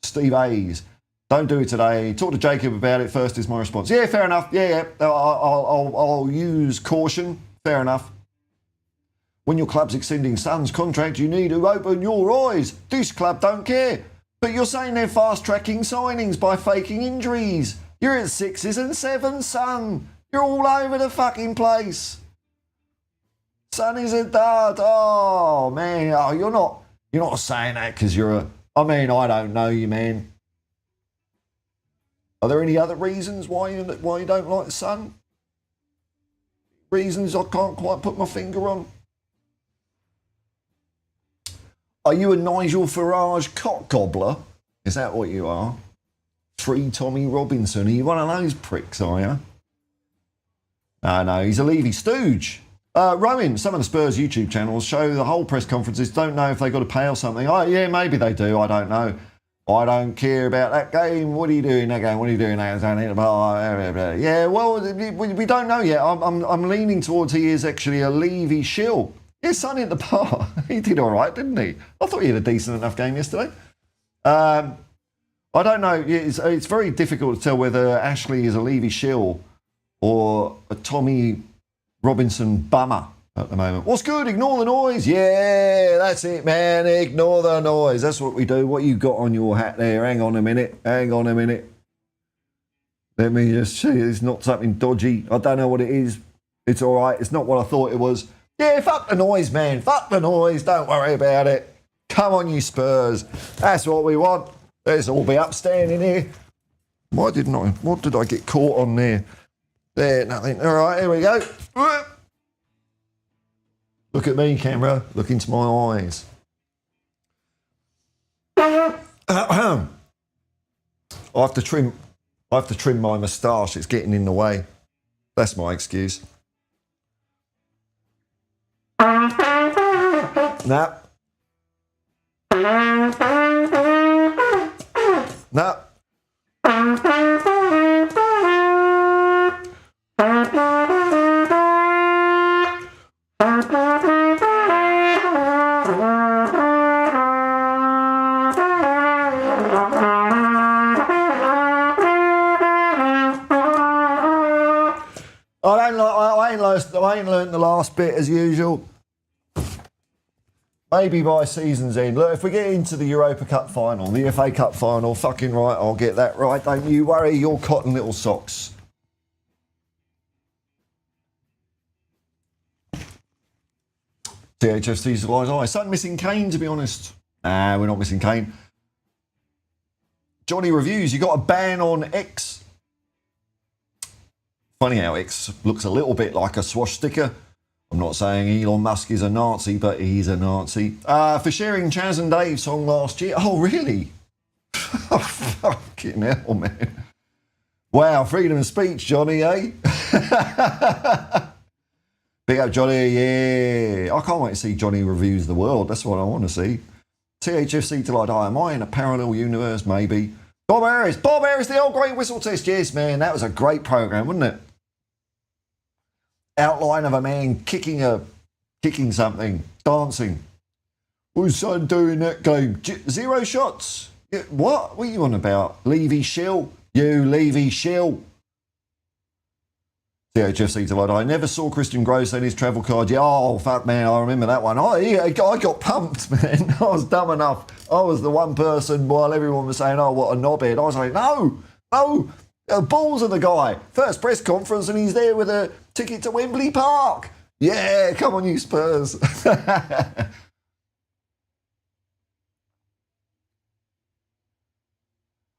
Steve Hayes. Don't do it today. Talk to Jacob about it first. Is my response. Yeah, fair enough. Yeah. I'll use caution. Fair enough. When your club's extending Sun's contract, you need to open your eyes. This club don't care. But you're saying they're fast-tracking signings by faking injuries. You're at 6s and 7s, Sun. You're all over the fucking place. Sun is a dud. Oh, man. Oh, you're not saying that because you're a... I mean, I don't know you, man. Are there any other reasons why you don't like the Sun? Reasons I can't quite put my finger on? Are you a Nigel Farage cock gobbler? Is that what you are? Free Tommy Robinson. Are you one of those pricks, are you? No, he's a Levy stooge. Rowan, some of the Spurs YouTube channels show the whole press conferences, don't know if they got to pay or something. Oh, yeah, maybe they do. I don't know. I don't care about that game. What are you doing that game? What are you doing that game? Yeah, well, we don't know yet. I'm leaning towards he is actually a Levy shill. Yeah, Sonny at the bar. He did all right, didn't he? I thought he had a decent enough game yesterday. I don't know. It's very difficult to tell whether Ashley is a Levy shill or a Tommy Robinson bummer at the moment. What's good? Ignore the noise. Yeah, that's it, man. Ignore the noise. That's what we do. What you got on your hat there? Hang on a minute. Let me just see. It's not something dodgy. I don't know what it is. It's all right. It's not what I thought it was. Yeah, fuck the noise, man. Fuck the noise. Don't worry about it. Come on, you Spurs. That's what we want. Let's all be upstanding here. What did I get caught on there? There, nothing. All right, here we go. Look at me, camera. Look into my eyes. I have to trim my moustache. It's getting in the way. That's my excuse. No. No. I ain't learnt the last bit as usual. Maybe by season's end. Look, if we get into the Europa Cup final, the FA Cup final, fucking right, I'll get that right. Don't you worry, your cotton little socks. THFC's Lies Eye. Something missing Kane, to be honest. Nah, we're not missing Kane. Johnny Reviews, you got a ban on X. Funny how X looks a little bit like a swastika. I'm not saying Elon Musk is a Nazi, but he's a Nazi. For sharing Chaz and Dave's song last year. Oh, really? Oh, fucking hell, man. Wow, freedom of speech, Johnny, eh? Big up, Johnny, yeah. I can't wait to see Johnny Reviews the World. That's what I want to see. THFC Till I Die. Am I in a parallel universe? Maybe. Bob Harris, the old Great Whistle Test. Yes, man, that was a great programme, wasn't it? Outline of a man kicking something, dancing. What's son doing that game? 0 shots. What? What are you on about? Levy Shill? You Levy Shill. CHFC Till I Die. I never saw Christian Gross send his travel card. Yeah, oh, fuck, man, I remember that one. I got pumped, man. I was dumb enough. I was the one person while everyone was saying, oh, what a knobhead. I was like, no. The balls of the guy. First press conference and he's there with a ticket to Wembley Park. Yeah, come on, you Spurs.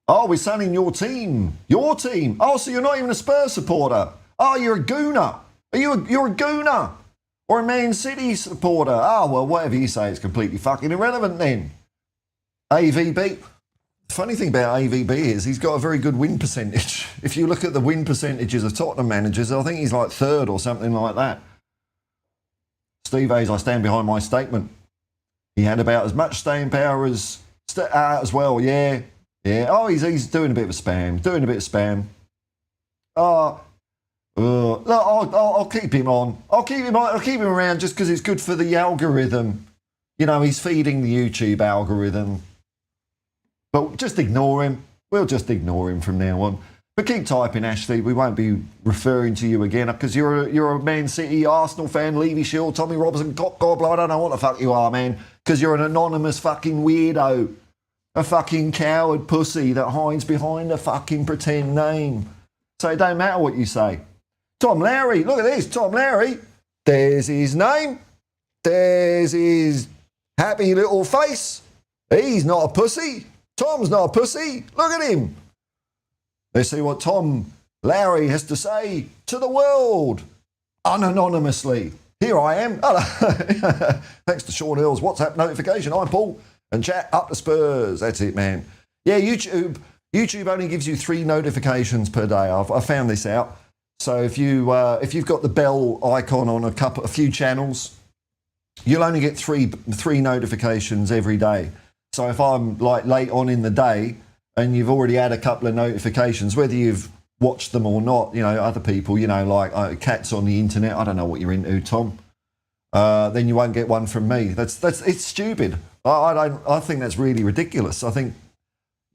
Oh, we're selling your team. Your team. Oh, so you're not even a Spurs supporter. Oh, you're a gooner. You're a gooner. Or a Man City supporter. Oh, well, whatever you say, it's completely fucking irrelevant then. AVB. The funny thing about AVB is he's got a very good win percentage. If you look at the win percentages of Tottenham managers, I think he's like 3rd or something like that. Steve Hayes, I stand behind my statement. He had about as much staying power as well, yeah. Yeah. Oh, he's doing a bit of spam. Oh, look, I'll keep him on. I'll keep him around just because it's good for the algorithm. You know, he's feeding the YouTube algorithm. But just ignore him. We'll just ignore him from now on. But keep typing, Ashley. We won't be referring to you again because you're a Man City, Arsenal fan, Levy Shill, Tommy Robinson, Cock Gobbler. I don't know what the fuck you are, man. Because you're an anonymous fucking weirdo. A fucking coward pussy that hides behind a fucking pretend name. So it don't matter what you say. Tom Lowry. Look at this. Tom Lowry. There's his name. There's his happy little face. He's not a pussy. Tom's not a pussy. Look at him. Let's see what Tom Lowry has to say to the world. Unanonymously. Here I am. Thanks to Sean Earl's WhatsApp notification. I'm Paul. And chat up the Spurs. That's it, man. Yeah, YouTube only gives you 3 notifications per day. I found this out. So if you've got the bell icon on a few channels, you'll only get three notifications every day. So if I'm like late on in the day and you've already had a couple of notifications, whether you've watched them or not, you know, other people, you know, like cats on the internet, I don't know what you're into, Tom, then you won't get one from me. It's stupid. I think that's really ridiculous. I think,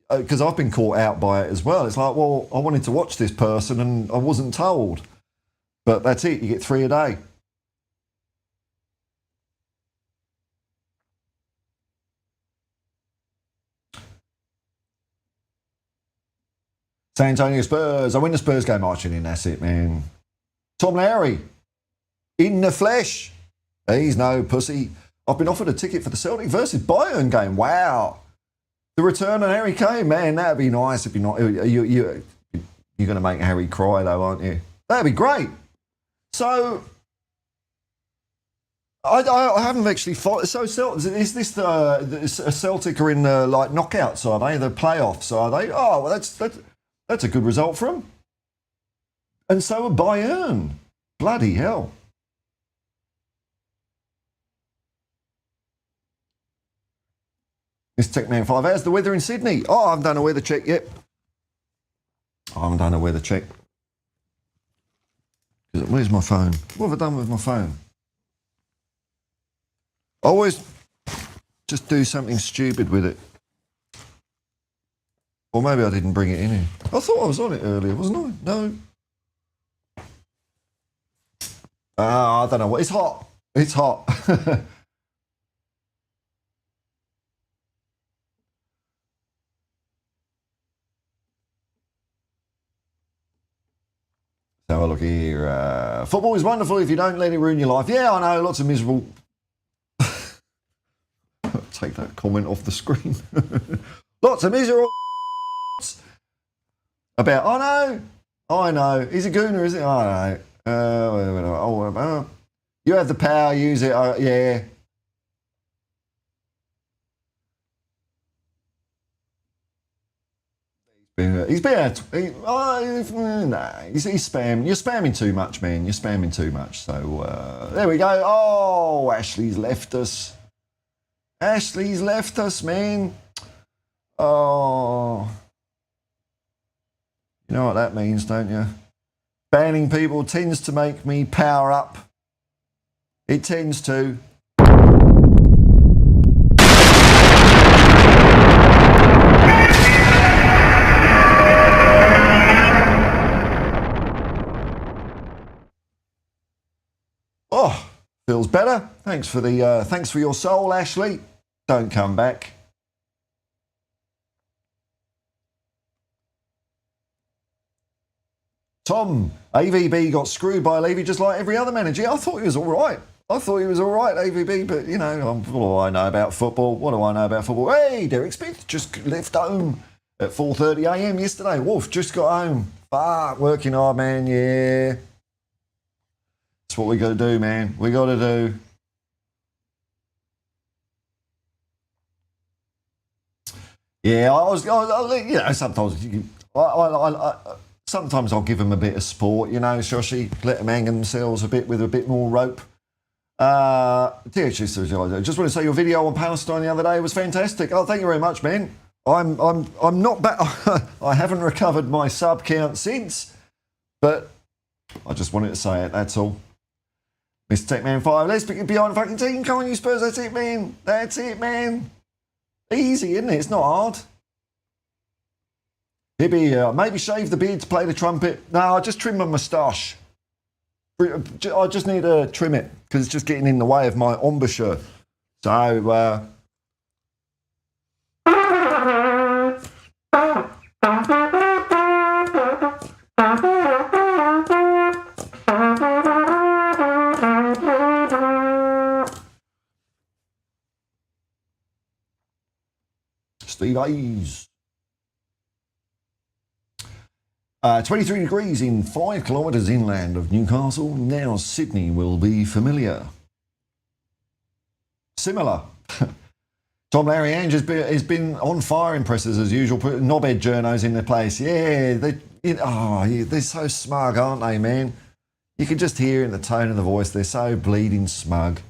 because I've been caught out by it as well. It's like, well, I wanted to watch this person and I wasn't told. But that's it, you get 3 a day. San Antonio Spurs. I win the Spurs game marching in. That's it, man. Tom Lowry. In the flesh. He's no pussy. I've been offered a ticket for the Celtic versus Bayern game. Wow. The return of Harry Kane, man. That'd be nice. It'd be nice. You're going to make Harry cry, though, aren't you? That'd be great. So, I haven't actually followed. So, is this the Celtic are in the like knockouts? Are they the playoffs? Are they? Oh, well, that's a good result for them. And so are Bayern. Bloody hell. This Techman 5. How's the weather in Sydney? Oh, I haven't done a weather check yet. Where's my phone? What have I done with my phone? I always just do something stupid with it. Or maybe I didn't bring it in here. I thought I was on it earlier, wasn't I? No. I don't know what. It's hot. It's hot. Let's have a look here. Football is wonderful if you don't let it ruin your life. Yeah, I know. Lots of miserable. Take that comment off the screen. Lots of miserable about. I know. He's a gooner, is it? I know. You have the power. Use it. Yeah. He's spamming. You're spamming too much, man. You're spamming too much. So there we go. Oh, Ashley's left us. Ashley's left us, man. Oh. You know what that means, don't you? Banning people tends to make me power up. It tends to. Oh, feels better. Thanks for your soul, Ashley. Don't come back. Tom, AVB got screwed by Levy just like every other manager. I thought he was all right. AVB, but, you know, what do I know about football? What do I know about football? Hey, Derek Smith just left home at 4:30 a.m. yesterday. Wolf just got home. Fuck, working hard, man, yeah. That's what we got to do, man. We got to do. Yeah, you know, sometimes I'll give them a bit of sport, you know, Shoshi, let them hang themselves with a bit more rope. Just want to say your video on Palestine the other day was fantastic. Oh, thank you very much, man. I'm not back. I haven't recovered my sub count since, but I just wanted to say it. That's all. Mr. Techman 5, let's pick it behind the fucking team. Come on, you Spurs. That's it, man. That's it, man. Easy, isn't it? It's not hard. Hippie, maybe shave the beard to play the trumpet. No, I'll just trim my moustache. I just need to trim it because it's just getting in the way of my embouchure. So, Steve Hayes. 23 degrees in 5 kilometres inland of Newcastle. Now Sydney will be familiar. Similar. Tom Larry Ange has been on fire in presses as usual, putting knobhead journos in their place. Yeah, they're so smug, aren't they, man? You can just hear in the tone of the voice, they're so bleeding smug.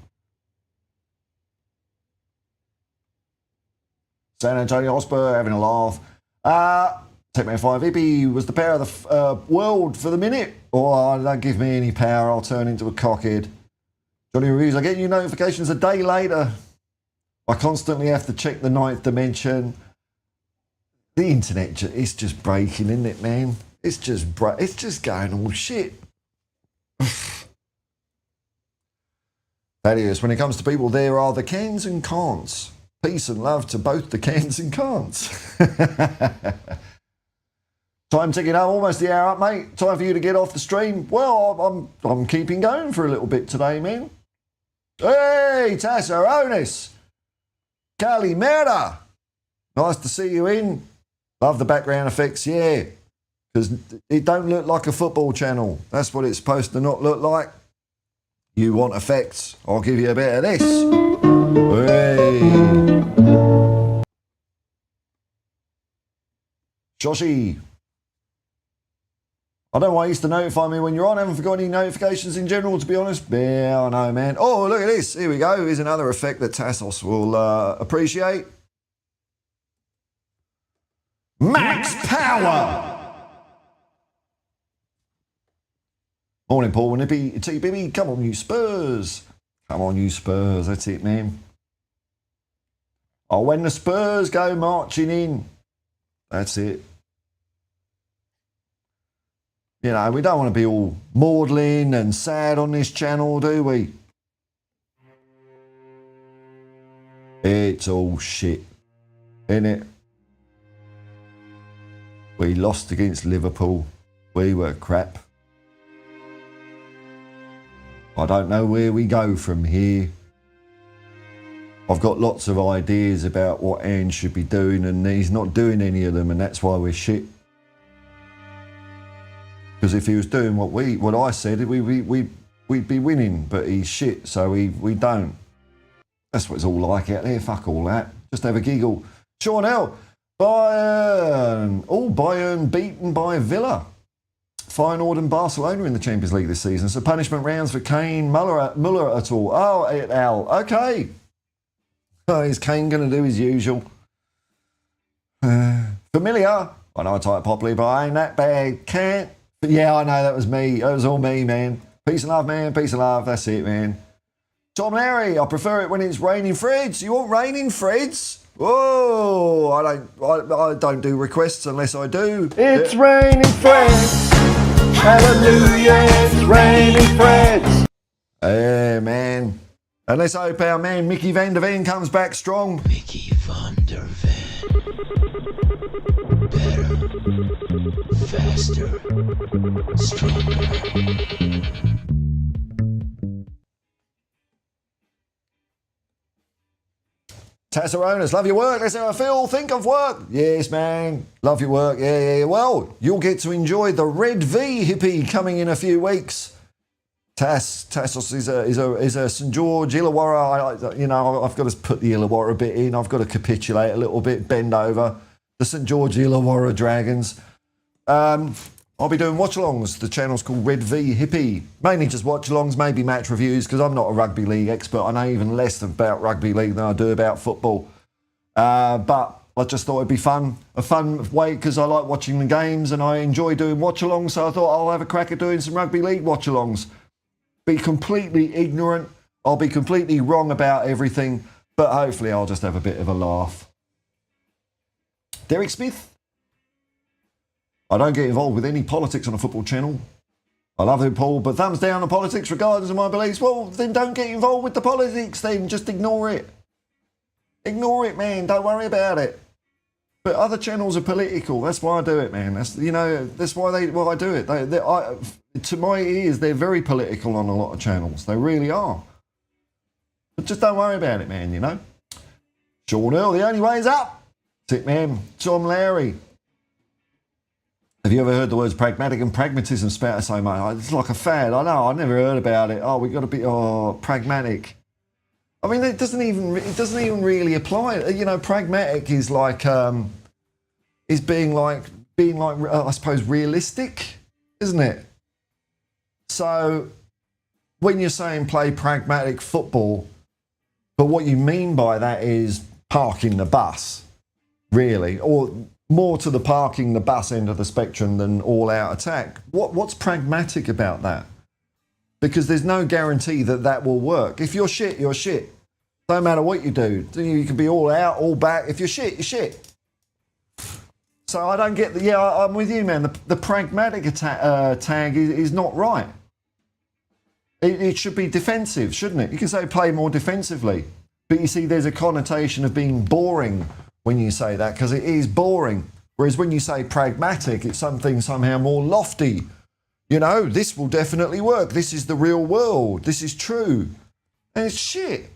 San Antonio Hotspur having a laugh. Techman 5 Hippie was the power of the world for the minute. Oh, don't give me any power, I'll turn into a cockhead. Johnny Reviews, I get new notifications a day later. I constantly have to check the ninth dimension. The internet, it's just breaking, isn't it, man? It's just going all shit. That is, when it comes to people, there are the cans and can'ts. Peace and love to both the cans and can'ts. Time ticking up, almost the hour up, mate. Time for you to get off the stream. Well, I'm keeping going for a little bit today, man. Hey, Tassaronis. Calimera. Nice to see you in. Love the background effects, yeah. Because it don't look like a football channel. That's what it's supposed to not look like. You want effects? I'll give you a bit of this. Hey. Joshi. I don't want you to notify me when you're on. I haven't forgot any notifications in general, to be honest. Yeah, I know, man. Oh, look at this. Here we go. Here's another effect that Tassos will appreciate. Max Power! Morning, Paul. Nippy, T-Bibby. Come on, you Spurs. Come on, you Spurs. That's it, man. Oh, when the Spurs go marching in. That's it. You know, we don't want to be all maudlin and sad on this channel, do we? It's all shit, isn't it? We lost against Liverpool. We were crap. I don't know where we go from here. I've got lots of ideas about what Ange should be doing, and he's not doing any of them, and that's why we're shit. Because if he was doing what I said, we'd be winning, but he's shit, so we don't. That's what it's all like out there. Fuck all that. Just have a giggle. Sean L. Bayern. All Bayern beaten by Villa. Feyenoord and Barcelona in the Champions League this season. So punishment rounds for Kane, Muller at all. Oh, et al. Okay. Oh, is Kane going to do his usual? Familiar. I know I type properly, but I ain't that bad. Can't. But yeah, I know that was me. That was all me, man. Peace and love, man. Peace and love. That's it, man. Tom Larry, I prefer it when it's raining Freds. You want raining Freds? Oh, I don't do requests unless I do. It's raining Freds. Hallelujah, it's raining Freds. Hey, man. And let's hope our man Mickey van der Ven comes back strong. Mickey van der Ven. Better, faster, stronger. Tassaronas, love your work. That's how I feel. Think of work. Yes, man. Love your work. Yeah. Well, you'll get to enjoy the Red V Hippie coming in a few weeks. Tassos is a St George Illawarra. I've got to put the Illawarra bit in. I've got to capitulate a little bit, bend over. The St George Illawarra Dragons. I'll be doing watch-alongs. The channel's called Red V Hippie. Mainly just watch-alongs, maybe match reviews, because I'm not a rugby league expert. I know even less about rugby league than I do about football. But I just thought it'd be fun. A fun way, because I like watching the games and I enjoy doing watch-alongs, so I thought I'll have a crack at doing some rugby league watch-alongs. Be completely ignorant. I'll be completely wrong about everything, but hopefully I'll just have a bit of a laugh. Derek Smith. I don't get involved with any politics on a football channel. I love it, Paul, but thumbs down on politics regardless of my beliefs. Well, then don't get involved with the politics then. Just ignore it. Ignore it, man. Don't worry about it. But other channels are political. That's why I do it, man. That's why I do it. To my ears, they're very political on a lot of channels. They really are. But just don't worry about it, man, Sean Earl, the only way is up. That's it, man. Tom Lowry. Have you ever heard the words pragmatic and pragmatism spouted so much? It's like a fad. I know. I never heard about it. Oh, we got to be pragmatic. I mean, it doesn't even really apply. Pragmatic is like being like I suppose realistic, isn't it? So when you're saying play pragmatic football, but what you mean by that is parking the bus, really, or more to the parking the bus end of the spectrum than all-out attack. What's pragmatic about that? Because there's no guarantee that will work. If you're shit, you're shit. No matter what you do. You can be all out, all back. If you're shit, you're shit. So I don't get I'm with you, man. The pragmatic tag is not right. It should be defensive, shouldn't it? You can say play more defensively. But you see, there's a connotation of being boring when you say that, because it is boring. Whereas when you say pragmatic, it's something somehow more lofty. This will definitely work. This is the real world. This is true. And it's shit.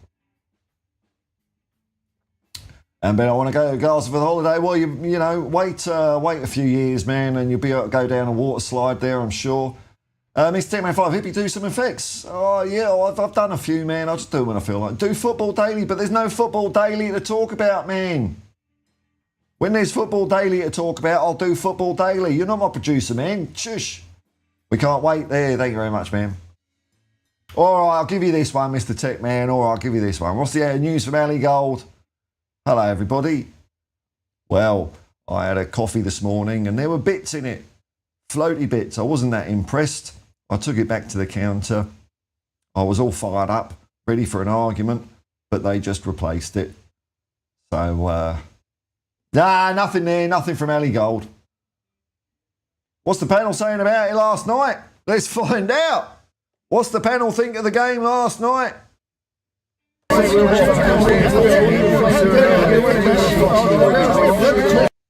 But I want to go to Gaza for the holiday. Well, wait a few years, man, and you'll be able to go down a water slide there, I'm sure. Mr. 10-5 Hippie, do some effects. Oh, yeah, I've done a few, man. I'll just do it when I feel like. Do football daily, but there's no football daily to talk about, man. When there's football daily to talk about, I'll do football daily. You're not my producer, man. Shush. We can't wait there. Thank you very much, man. All right, I'll give you this one, Mr. Tech Man. All right, I'll give you this one. What's the news from Ali Gold? Hello, everybody. Well, I had a coffee this morning and there were bits in it. Floaty bits. I wasn't that impressed. I took it back to the counter. I was all fired up, ready for an argument, but they just replaced it. So, nothing there, nothing from Ellie Gold. What's the panel saying about it last night? Let's find out. What's the panel think of the game last night?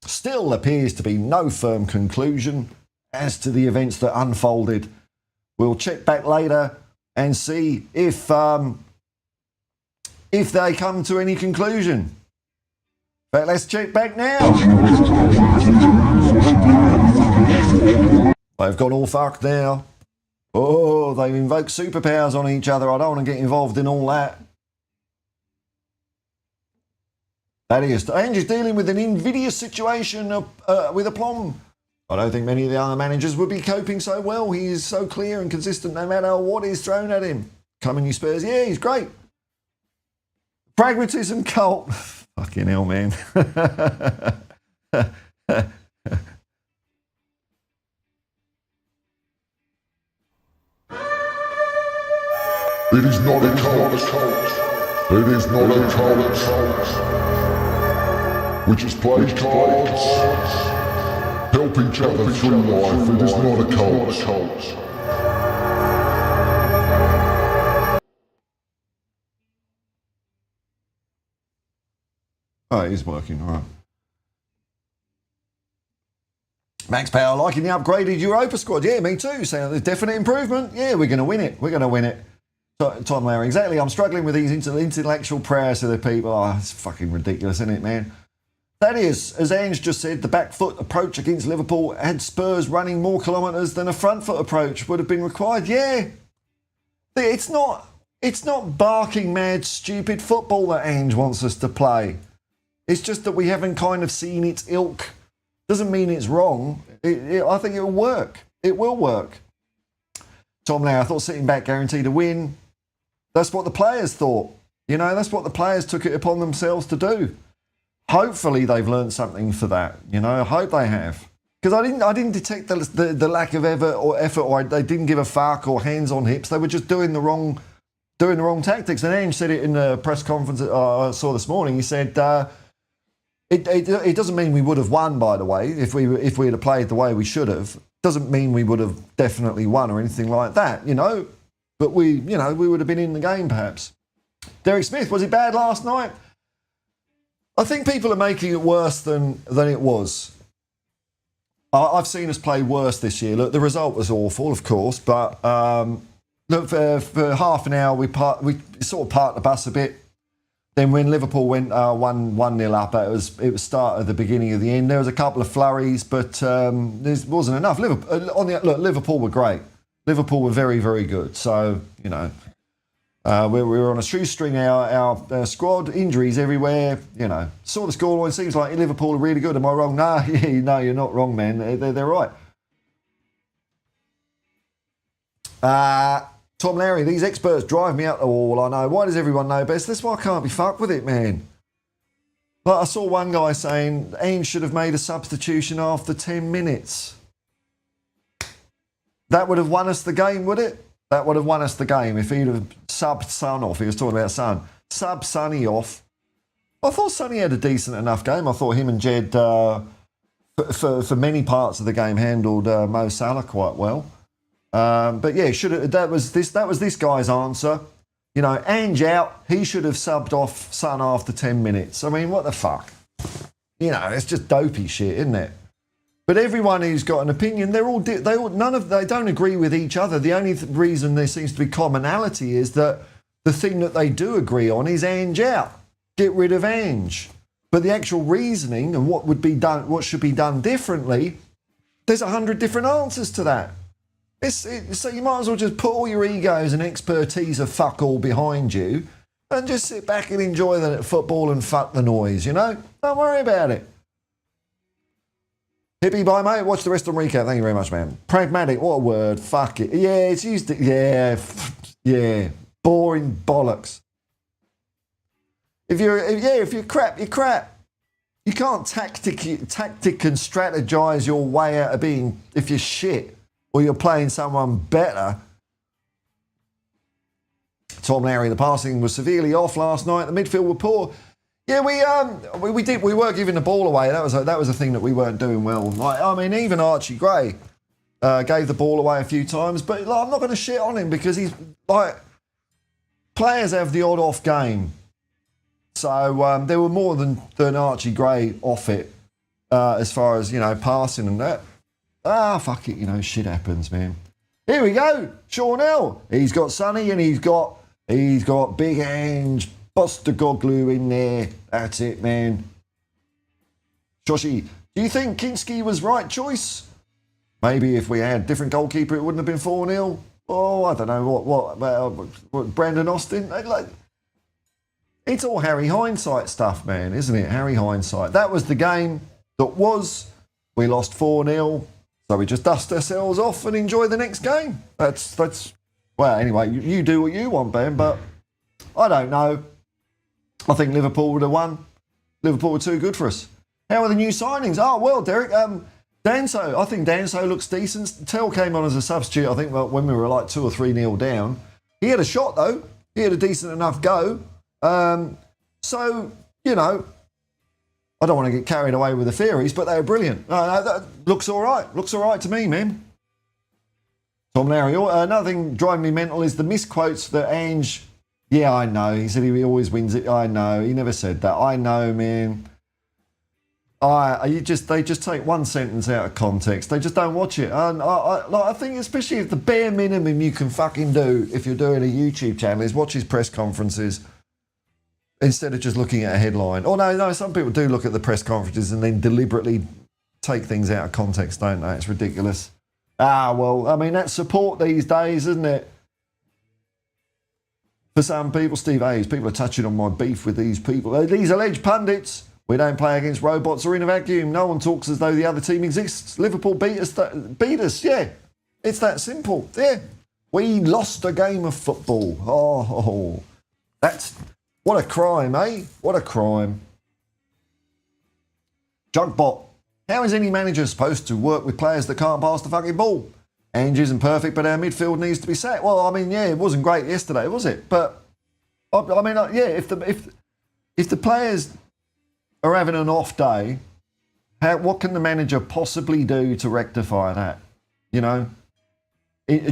Still appears to be no firm conclusion as to the events that unfolded. We'll check back later and see if they come to any conclusion. But let's check back now. They've got all fucked now. Oh, they've invoked superpowers on each other. I don't want to get involved in all that. That is, Ange is dealing with an invidious situation with aplomb. I don't think many of the other managers would be coping so well. He is so clear and consistent no matter what is thrown at him. Coming, you Spurs. Yeah, he's great. Pragmatism cult. Fucking hell, man. It is not a cult. It is not a cult. We just play cards. Help each other through life. It is not a cult. Oh, it is working, all right. Max Power liking the upgraded Europa squad. Yeah, me too. Saying there's definite improvement. Yeah, we're going to win it. We're going to win it. Tom Larry, exactly. I'm struggling with these intellectual prayers of the people. Oh, it's fucking ridiculous, isn't it, man? That is, as Ange just said, the back foot approach against Liverpool had Spurs running more kilometres than a front foot approach would have been required. Yeah. It's not barking mad, stupid football that Ange wants us to play. It's just that we haven't kind of seen its ilk. Doesn't mean it's wrong. I think it'll work. It will work. Tom Lau, I thought sitting back guaranteed a win. That's what the players thought. You know, that's what the players took it upon themselves to do. Hopefully they've learned something for that. You know, I hope they have. Because I didn't detect the lack of effort, or they didn't give a fuck, or hands on hips. They were just doing the wrong tactics. And Ange said it in the press conference I saw this morning. He said, it doesn't mean we would have won, by the way, if we had played the way we should have. Doesn't mean we would have definitely won or anything like that, you know. But we would have been in the game, perhaps. Derek Smith, was it bad last night? I think people are making it worse than it was. I've seen us play worse this year. Look, the result was awful, of course, but look, for half an hour we sort of parked the bus a bit. Then when Liverpool went 1-0 up, it was start at the beginning of the end. There was a couple of flurries, but there wasn't enough. Liverpool were great. Liverpool were very, very good. So, you know, we were on a shoestring, our squad, injuries everywhere, you know. Saw the scoreline, seems like Liverpool are really good. Am I wrong? No, you're not wrong, man. They're right. Tom Larry, these experts drive me out the wall, I know. Why does everyone know best? That's why I can't be fucked with it, man. Like I saw one guy saying, Ange should have made a substitution after 10 minutes. That would have won us the game, would it? That would have won us the game if he'd have subbed Son off. He was talking about Son. Sub Sonny off. I thought Sonny had a decent enough game. I thought him and Jed, for many parts of the game, handled Mo Salah quite well. But yeah, that was this guy's answer. You know, Ange out, he should have subbed off Son after 10 minutes. I mean, what the fuck? You know, it's just dopey shit, isn't it? But everyone who's got an opinion, they don't agree with each other. The only reason there seems to be commonality is that the thing that they do agree on is Ange out. Get rid of Ange. But the actual reasoning and what should be done differently, there's 100 different answers to that. So you might as well just put all your egos and expertise of fuck all behind you and just sit back and enjoy the football and fuck the noise, you know? Don't worry about it. Hippie, bye, mate. Watch the rest on recap. Thank you very much, man. Pragmatic, what a word. Fuck it. Yeah, it's used to... Yeah. Boring bollocks. If you're crap, you're crap. You can't tactic and strategize your way out of being... If you're shit or you're playing someone better. Tom Larry, the passing was severely off last night. The midfield were poor. Yeah, we were giving the ball away. That was a thing that we weren't doing well. Like, I mean, even Archie Gray, Gave the ball away a few times, but like, I'm not going to shit on him because he's like, players have the odd off game. So there were more than Archie Gray off it as far as, passing and that. Fuck it, shit happens, man. Here we go, Sean L. He's got Sonny and he's got big Ange Postecoglou in there. That's it, man. Shoshi, do you think Kinski was right choice? Maybe if we had a different goalkeeper, it wouldn't have been 4-0. Oh, I don't know what Brandon Austin. It's all Harry Hindsight stuff, man, isn't it? Harry Hindsight. That was the game that was. We lost 4-0, so we just dust ourselves off and enjoy the next game. That's. Well, anyway, you do what you want, Ben, but I don't know. I think Liverpool would have won. Liverpool were too good for us. How are the new signings? Oh, well, Derek, Danso. I think Danso looks decent. Tell came on as a substitute, I think, when we were like 2 or 3-0 down. He had a shot, though. He had a decent enough go. So, I don't want to get carried away with the theories, but they were brilliant. That looks all right. Looks all right to me, man. Tom Larry, another thing driving me mental is the misquotes that Ange... Yeah, I know. He said he always wins it. I know. He never said that. I know, man. They just take one sentence out of context. They just don't watch it. And I think especially if the bare minimum you can fucking do if you're doing a YouTube channel is watch his press conferences instead of just looking at a headline. Oh, no, some people do look at the press conferences and then deliberately take things out of context, don't they? It's ridiculous. Well, I mean, that's support these days, isn't it? For some people, Steve Hayes, people are touching on my beef with these people. These alleged pundits. We don't play against robots or in a vacuum. No one talks as though the other team exists. Liverpool beat us, yeah. It's that simple, yeah. We lost a game of football. Oh, that's... What a crime, eh? What a crime. Jugbot. How is any manager supposed to work with players that can't pass the fucking ball? Ange isn't perfect, but our midfield needs to be sacked. Well, I mean, yeah, it wasn't great yesterday, was it? But, I mean, yeah, if the players are having an off day, what can the manager possibly do to rectify that?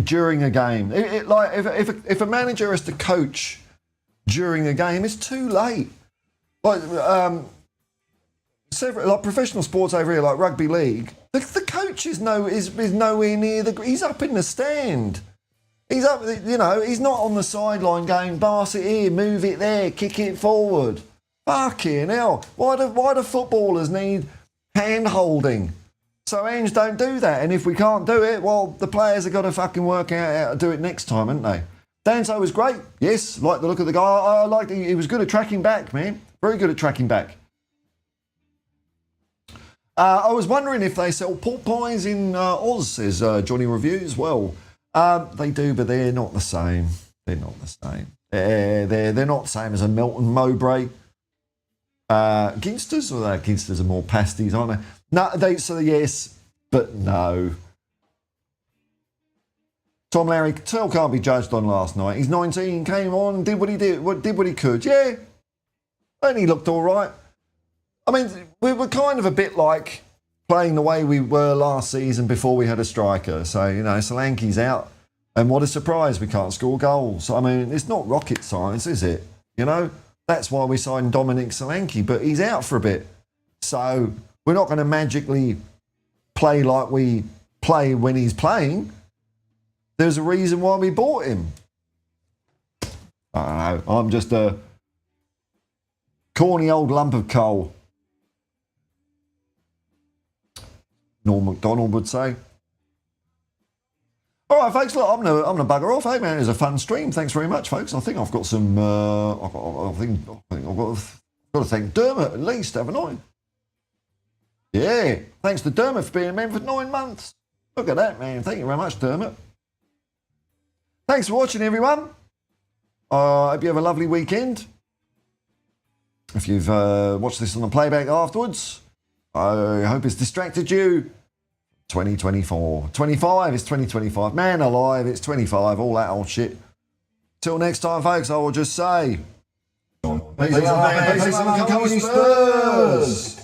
During a game. If a manager has to coach during a game, it's too late. Like professional sports over here, like rugby league, the coach is nowhere near he's up in the stand. He's up, he's not on the sideline going, pass it here, move it there, kick it forward. Fucking hell. Why do footballers need hand-holding? So Ange don't do that. And if we can't do it, well, the players have got to fucking work out how to do it next time, haven't they? Danso was great. Yes, like the look of the guy. I liked he was good at tracking back, man. Very good at tracking back. I was wondering if they sell pork pies in Oz, says Johnny Reviews. Well, they do, but they're not the same. They're not the same. They're not the same as a Melton Mowbray. Ginsters, or Ginsters are more pasties, aren't they? No, so yes, but no. Tom Larry, Tell can't be judged on last night. He's 19, came on and did what he did what he could. Yeah, and he looked all right. I mean, we were kind of a bit like playing the way we were last season before we had a striker. So, Solanke's out. And what a surprise, we can't score goals. I mean, it's not rocket science, is it? That's why we signed Dominic Solanke, but he's out for a bit. So we're not going to magically play like we play when he's playing. There's a reason why we bought him. I don't know. I'm just a corny old lump of coal. Norm MacDonald would say. All right, folks, look, I'm gonna bugger off. Hey, man, it was a fun stream. Thanks very much, folks. I think I've got some... I think I've got to thank Dermot at least, haven't I? Yeah, thanks to Dermot for being a member for 9 months. Look at that, man. Thank you very much, Dermot. Thanks for watching, everyone. I hope you have a lovely weekend. If you've watched this on the playback afterwards, I hope it's distracted you. 2024. 25 is 2025. Man alive, it's 25. All that old shit. Till next time, folks, I will just say... Peace out, man. Peace out, Spurs.